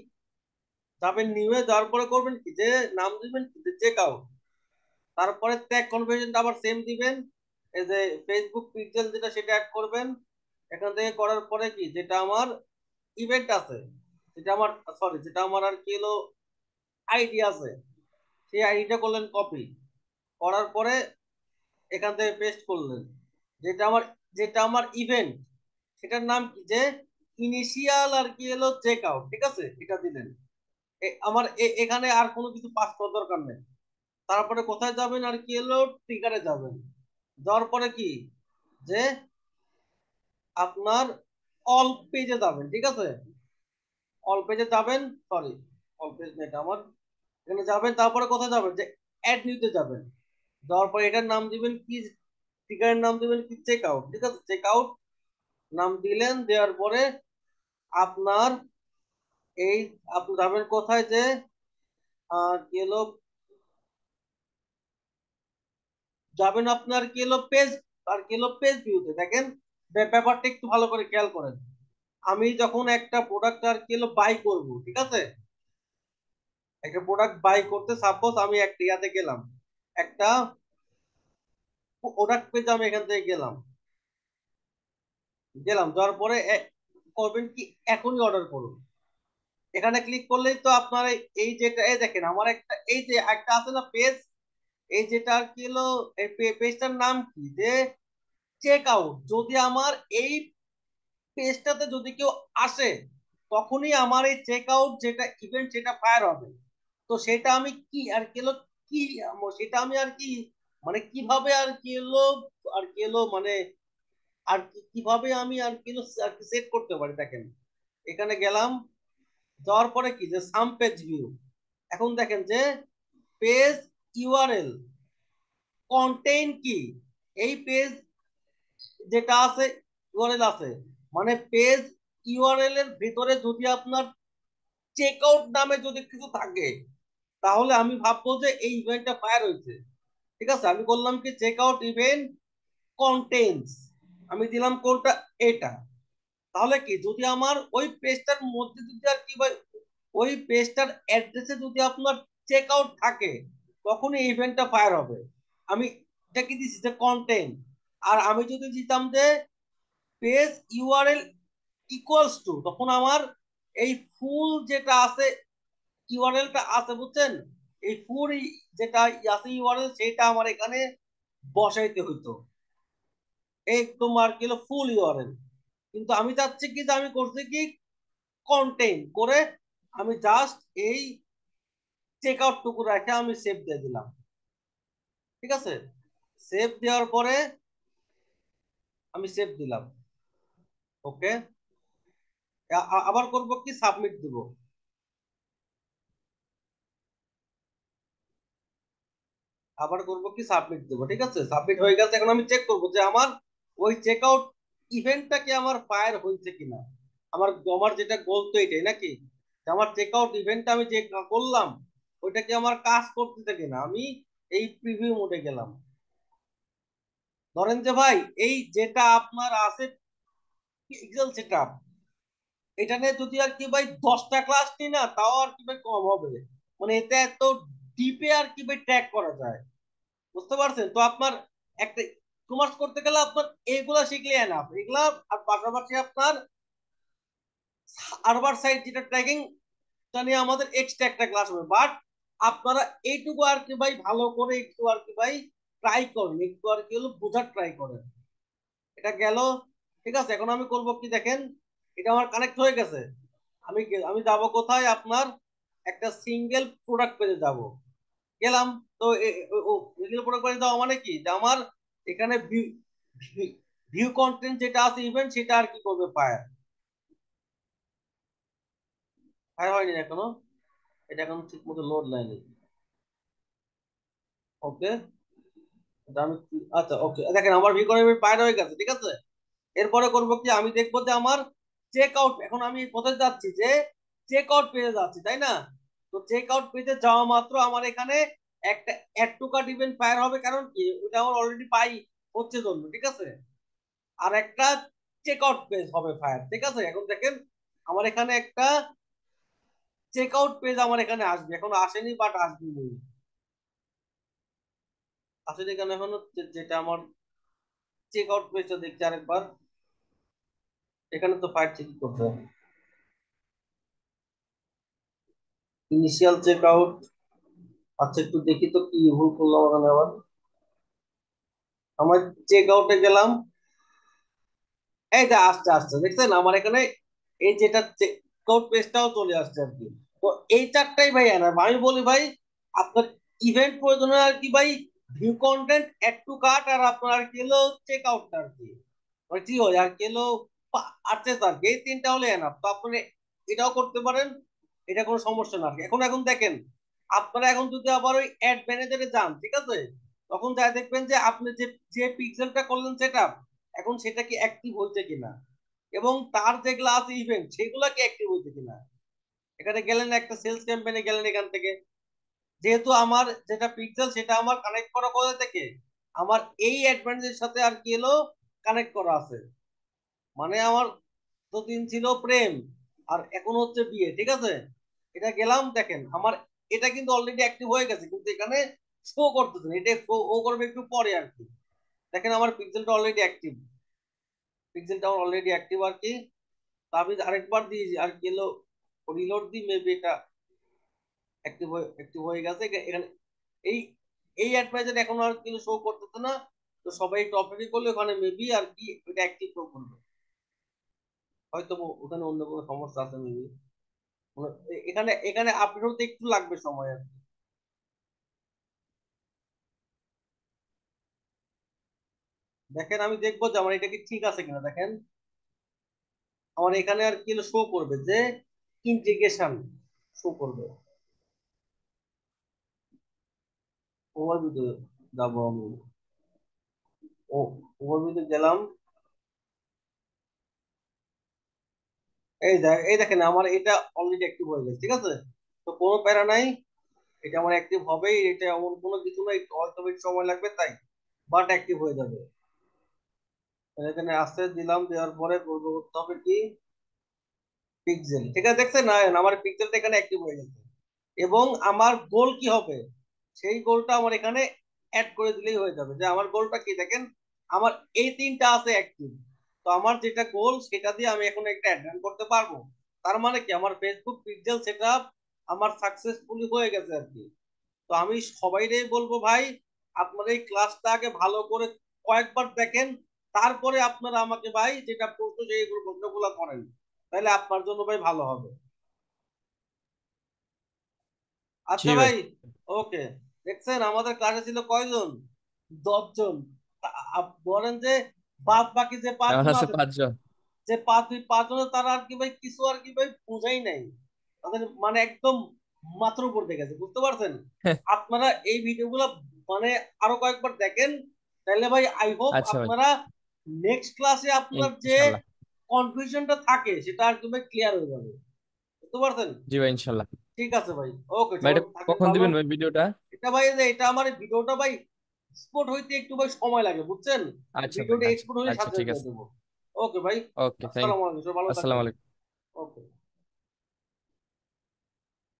যাবেন নিউয়ে, যাওয়ার পরে করবেন কি, যে নাম দিবেন চেক আউট, তারপরে ট্যাগ কনভার্সনটা আবার সেম দিবেন, এই যে ফেসবুক পিক্সেল যেটা সেটা অ্যাড করবেন। এখান থেকে করার পরে কি যেটা আমার ইভেন্ট আছে, যেটা আমার সরি যেটা আমার আর কি হলো আইডি আছে, সেই আইডিটা করলেন কপি, করার পরে এখান থেকে পেস্ট করলেন, যেটা আমার যেটা আমার ইভেন্ট, সেটার নাম কি, যে ইনিশিয়াল আর কি হলো চেক আউট, ঠিক আছে, এটা দিলেন। আমার এখানে আর কোনো কিছু পাস করার দরকার নেই। তারপরে কোথায় যাবেন আর কি হলো ট্রিগারে যাবেন, যাওয়ার পরে কি, যে আপনার অল পেজে যাবেন, ঠিক আছে, অল পেজে যাবেন, সরি অল পেজ নেই এটা আমার, এখানে যাবেন, তারপরে কোথায় যাবেন, যে অ্যাড নিউতে যাবেন, যাওয়ার পরে এটার নাম দিবেন কি, ট্রিগারের নাম দিবেন কি চেক আউট, ঠিক আছে, চেক আউট নাম দিলেন, দেওয়ার পরে আপনার এই আপনি যাবেন কোথায়, যে কি হলো যাবেন আপনার কি হলো পেজ, আর কি হলো পেজ ভিউতে দেখেন। ব্যাপারটা একটু ভালো করে খেয়াল করেন, আমি যখন একটা প্রোডাক্ট আর কি হলো বাই করব, ঠিক আছে, একটা প্রোডাক্ট বাই করতে সাপোজ আমি একটা ইয়াতে গেলাম, একটা প্রোডাক্ট পেজ আমি এখান থেকে গেলাম, যাওয়ার পরে করবেন কি, এখনই অর্ডার করুন। এখানে ক্লিক করলেই তো আপনার এই যেটা, এই দেখেন আমার একটা, এই যে একটা আছে না পেজ, এই যেটা আর কি হলো, এই পেজটার নাম কি, যে চেক আউট। যদি আমার এই পেজটাতে যদি কেউ আসে, তখনই আমার এই চেক আউট যেটা ইভেন্ট সেটা ফায়ার হবে। তো সেটা আমি কি আর কি হলো, কি সেটা আমি আর কি, মানে কিভাবে আর কি হলো, মানে আর কিভাবে আমি আর কি হলো আর কি সেট করতে পারি, দেখেন এখানে গেলাম, যাওয়ার পরে কি যে সাম পেজ ভিউ। এখন দেখেন যে পেজ ইউআরএল কন্টেইন কি, এই পেজ যেটা আছে ইউআরএল আছে, মানে পেজ ইউআরএল এর ভিতরে যদি আপনার চেক আউট নামে যদি কিছু থাকে, তাহলে আমি ভাববো যে এই ইভেন্টটা ফায়ার হয়েছে। ঠিক আছে, আমি বললাম কি চেক আউট ইভেন্ট কন্টেন্স, আমি দিলাম কোনটা, এটা। তাহলে কি যদি আমার ওই পেজটার মধ্যে যদি আর কি ভাই, ওই পেজটার অ্যাড্রেসে যদি আপনার চেক আউট থাকে, তখনই ইভেন্টটা ফায়ার হবে। আমি এটা কি দিচ্ছি যে কন্টেন্ট, আর আমি যদি দিতাম যে পেজ ইউআরএল ইকুয়ালস টু, তখন আমার এই ফুল যেটা আছে, ইউআরএলটা আছে বুঝছেন, এই ফুল যেটা আছে ইউআরএল, সেটা আমার এখানে বসাইতে হইতো, একদম আর কি ফুল ইউআরএল। কিন্তু আমি চাচ্ছি কি যে আমি করছি কি কন্টেন্ট করে, আমি জাস্ট এই চেক আউট টুকু রেখে আমি সেভ দিয়ে দিলাম। ঠিক আছে, সেভ দেওয়ার পরে আমি সেভ দিলাম। ওকে, আবার করব কি সাবমিট দিব। আবার করব কি সাবমিট দেবো। ঠিক আছে, সাবমিট হয়ে গেছে। এখন আমি চেক করব যে আমার ওই চেক আউট ইভেন্টটা কি আমার ফায়ার হয়েছে কিনা। আমার আমার যেটা গোল তো এটাই নাকি, যে আমার চেক আউট ইভেন্টটা আমি যে করলাম, ওইটা কি আমার কাজ করতেছে কিনা। আমি এই প্রিভিউ মোডে গেলাম। ধরেন যে ভাই, এই যেটা আপনার আছে পিক্সেল সেটআপ, এটা নিয়ে যদি আর কি ভাই 10টা ক্লাস নিই না, তাও আর কি ভাই কম হবে। মানে এতে এত ডিপে আর কি ভাই ট্র্যাক করা যায়, বুঝতে পারছেন তো। আপনার একটা কমার্স করতে গেলে আপনার এইগুলা শিখলে এনাফ, এগুলা। আর পাশাপাশি আপনার সার্ভার সাইড যেটা ট্র্যাকিং নিয়ে আমাদের এক্সট্রা একটা ক্লাস হবে। বাট আপনারা এইটুকু আর কি ভাই ভালো করে একটু আর কি ভাই ট্রাই করেন, একটু আর কি হলো বোঝার ট্রাই করেন। এটা গেল। ঠিক আছে, এখন আমি করব কি দেখেন, এটা আমার কানেক্ট হয়ে গেছে। আমি যাব কোথায়, আপনার একটা সিঙ্গেল প্রোডাক্ট পেজে যাব। গেলাম। তো সিঙ্গেল প্রোডাক্ট পেজে যাওয়া মানে কি, যে আমার এখানে ভিউ কন্টেন্ট যেটা আছে ইভেন্ট, সেটা আর কি করবে ফায়ার। ফায়ার হয়নি এখনো, এটা এখন ঠিক মতো লোড লাইনে। ওকে, এটা আমি আচ্ছা ওকে, দেখেন আমার ভিউ কন্টেন্ট ফায়ার হয়ে গেছে। ঠিক আছে, এরপরে করব কি, আমি দেখবো যে আমার চেক আউট, এখন আমি কোথায় যাচ্ছি, যে চেক আউট পেজে যাচ্ছি, তাই না। তো চেক আউট পেজে যাওয়া মাত্র আমার এখানে একটা add to cart event fire হবে, কারণ কি ওটা আমার অলরেডি পাই হচ্ছে জন্য। ঠিক আছে, আর একটা চেক আউট পেজ হবে ফায়ার। ঠিক আছে, এখন দেখেন আমার এখানে একটা চেক আউট পেজ আমার এখানে আসবে, এখন আসেনি বাট আসবে। আসলে এখানে এখনো যেটা আমার চেক আউট পেজটা দেখছি আরেকবার, এখানে তো ফায়ার চেক করতে হবে। ইনিশিয়াল চেক আউট, আচ্ছা একটু দেখি তো কি ভুল করলাম ওখানে আবার। আমার চেক আউটে গেলাম, এই যে আসছে আসছে, দেখছেন আমার এখানে এই যেটা চেক আউট পেজটাও চলে আসছে আর কি। তো এই চারটাই ভাই এনাফ। আমি বলি ভাই, আপনার ইভেন্ট প্রয়োজন হয় আর কি ভাই, view content, add to cart, আর আপনার আর কি হলো চেক আউটটা আর কি, মানে কি হয় আর কি হলো পারচেজ আর কি, এই তিনটা হলে এনাফ। তো আপনি এটাও করতে পারেন, এটা কোনো সমস্যা না আর কি। এখন এখন দেখেন, আপনারা এখন যদি আবার ওই অ্যাড ম্যানেজারে যান, ঠিক আছে, তখন যাই দেখবেন যে আপনি যে যে পিক্সেলটা করলেন সেটা, এখন সেটা কি অ্যাক্টিভ হয়েছে কিনা, এবং তার যেগুলো আছে ইভেন্ট, সেগুলো কি অ্যাক্টিভ হয়েছে কিনা। এখানে গেলেন, একটা সেলস ক্যাম্পেইনে গেলেন, এখান থেকে যেহেতু আমার যেটা পিক্সেল সেটা আমার কানেক্ট করা কোথা থেকে, আমার এই অ্যাডভান্টেজের সাথে আর কি এলো কানেক্ট করা আছে। মানে আমার তো দিন ছিল প্রেম, আর এখন হচ্ছে বিয়ে। ঠিক আছে, এটা গেলাম, দেখেন আমার এটা কিন্তু অলরেডি অ্যাক্টিভ হয়ে গেছে, কিন্তু এখানে শো করতেছে না, এটা ও করবে একটু পরে আর কি। দেখেন আমার পিক্সেলটা অলরেডি অ্যাক্টিভ, পিক্সেলটা আমার অলরেডি অ্যাক্টিভ আর কি। তো আমি আরেকবার দিয়েছি আর কি হলো, রিলোড দিই, মেবি এটা অ্যাক্টিভ হয়ে গেছে এখানে। এই এই অ্যাডভাইজার এখন আর কিন্তু শো করতেছে না। তো সবাই একটু অপেক্ষা করলে ওখানে মেবি আর কি এটা অ্যাক্টিভ শো করবে। হয়তো ওখানে অন্য কোনো সমস্যা আছে মেবি। এখানে এখানে আপডেট হতে একটু লাগবে সময় আর কি। দেখেন আমি দেখবো যে আমার এটা কি ঠিক আছে কিনা। দেখেন আমার এখানে আর কি শো করবে যে ইন্টিগ্রেশন শো করবে। ওভারভিউতে যাবো আমি। ও ওভারভিউতে গেলাম। এই দেখেন আমার এটা অলরেডি অ্যাক্টিভ হয়ে গেছে, ঠিক আছে। তো কোনো প্যারা নাই, এটা আমার অ্যাক্টিভ হবেই, এটা এমন কোনো কিছু না, একটু হয়তো একটু সময় লাগবে তাই, বাট অ্যাক্টিভ হয়ে যাবে। এখানে আস্তে দিলাম, দেওয়ার পরে করবো করতে হবে কি পিক্সেল, ঠিক আছে। দেখছেন না আমার পিক্সেলটা এখানে অ্যাক্টিভ হয়ে গেছে। এবং আমার গোল কি হবে, সেই গোলটা আমার এখানে অ্যাড করে দিলেই হয়ে যাবে। যে আমার গোলটা কি দেখেন, আমার এই তিনটা আছে অ্যাক্টিভ। তো আমার যেটা গোল সেটা দিয়ে আমি এখন একটা অ্যাড রান করতে পারবো। তার মানে কি আমার ফেসবুক পিক্সেল সেটআপ আমার সাকসেসফুলি হয়ে গেছে আর কি। তো আমি সবাইকেই বলবো ভাই, আপনারা এই ক্লাসটা আগে ভালো করে কয়েকবার দেখেন, তারপরে আপনারা আমাকে ভাই যেটা প্রশ্ন সেইগুলো প্রশ্নগুলো করেন, তাহলে আপনার জন্য ভাই ভালো হবে। জি আচ্ছা ভাই, ভাই, ওকে। দেখছেন আমাদের ক্লাসে ছিল কয়জন, 10 জন। বলেন যে বাদ বাকি যে এখন 5 জন আছে আছে, 5 জন। যে 5 জনের তারা আর কি ভাই কিছু আর কি ভাই বুঝাই নাই, তাদের মানে একদম মাথার উপর দিয়ে গেছে, বুঝতে পারছেন। আপনারা এই ভিডিওগুলো মানে আরো কয়েকবার দেখেন, তাহলে ভাই আই হোপ আচ্ছা ভাই, আপনারা নেক্সট ক্লাসে আপনার যে ইনশাল্লাহ। কনফিউশনটা থাকে সেটা আর কি ভাই ক্লিয়ার হয়ে যাবে, বুঝতে পারছেন। জি ভাই, ইনশাল্লাহ। ঠিক আছে ভাই, ওকে, ভাই সবাই এটা থাকেন কখন ভালো। দিবেন ভাই ভিডিওটা? এটা ভাই এটা আমার এই ভিডিওটা ভাই এক্সপোর্ট হইতে একটু ভাই সময় লাগে, বুঝছেন। আচ্ছা ভাই, ভিডিওটা আচ্ছা এক্সপোর্ট হলে আচ্ছা, সাথে ঠিক দিয়ে আছে। দেবো। ওকে ভাই, ওকে, থ্যাংক। আসসালামু আলাইকুম, সবাই ভালো আসসালামু থাকবেন। আলাইকুম।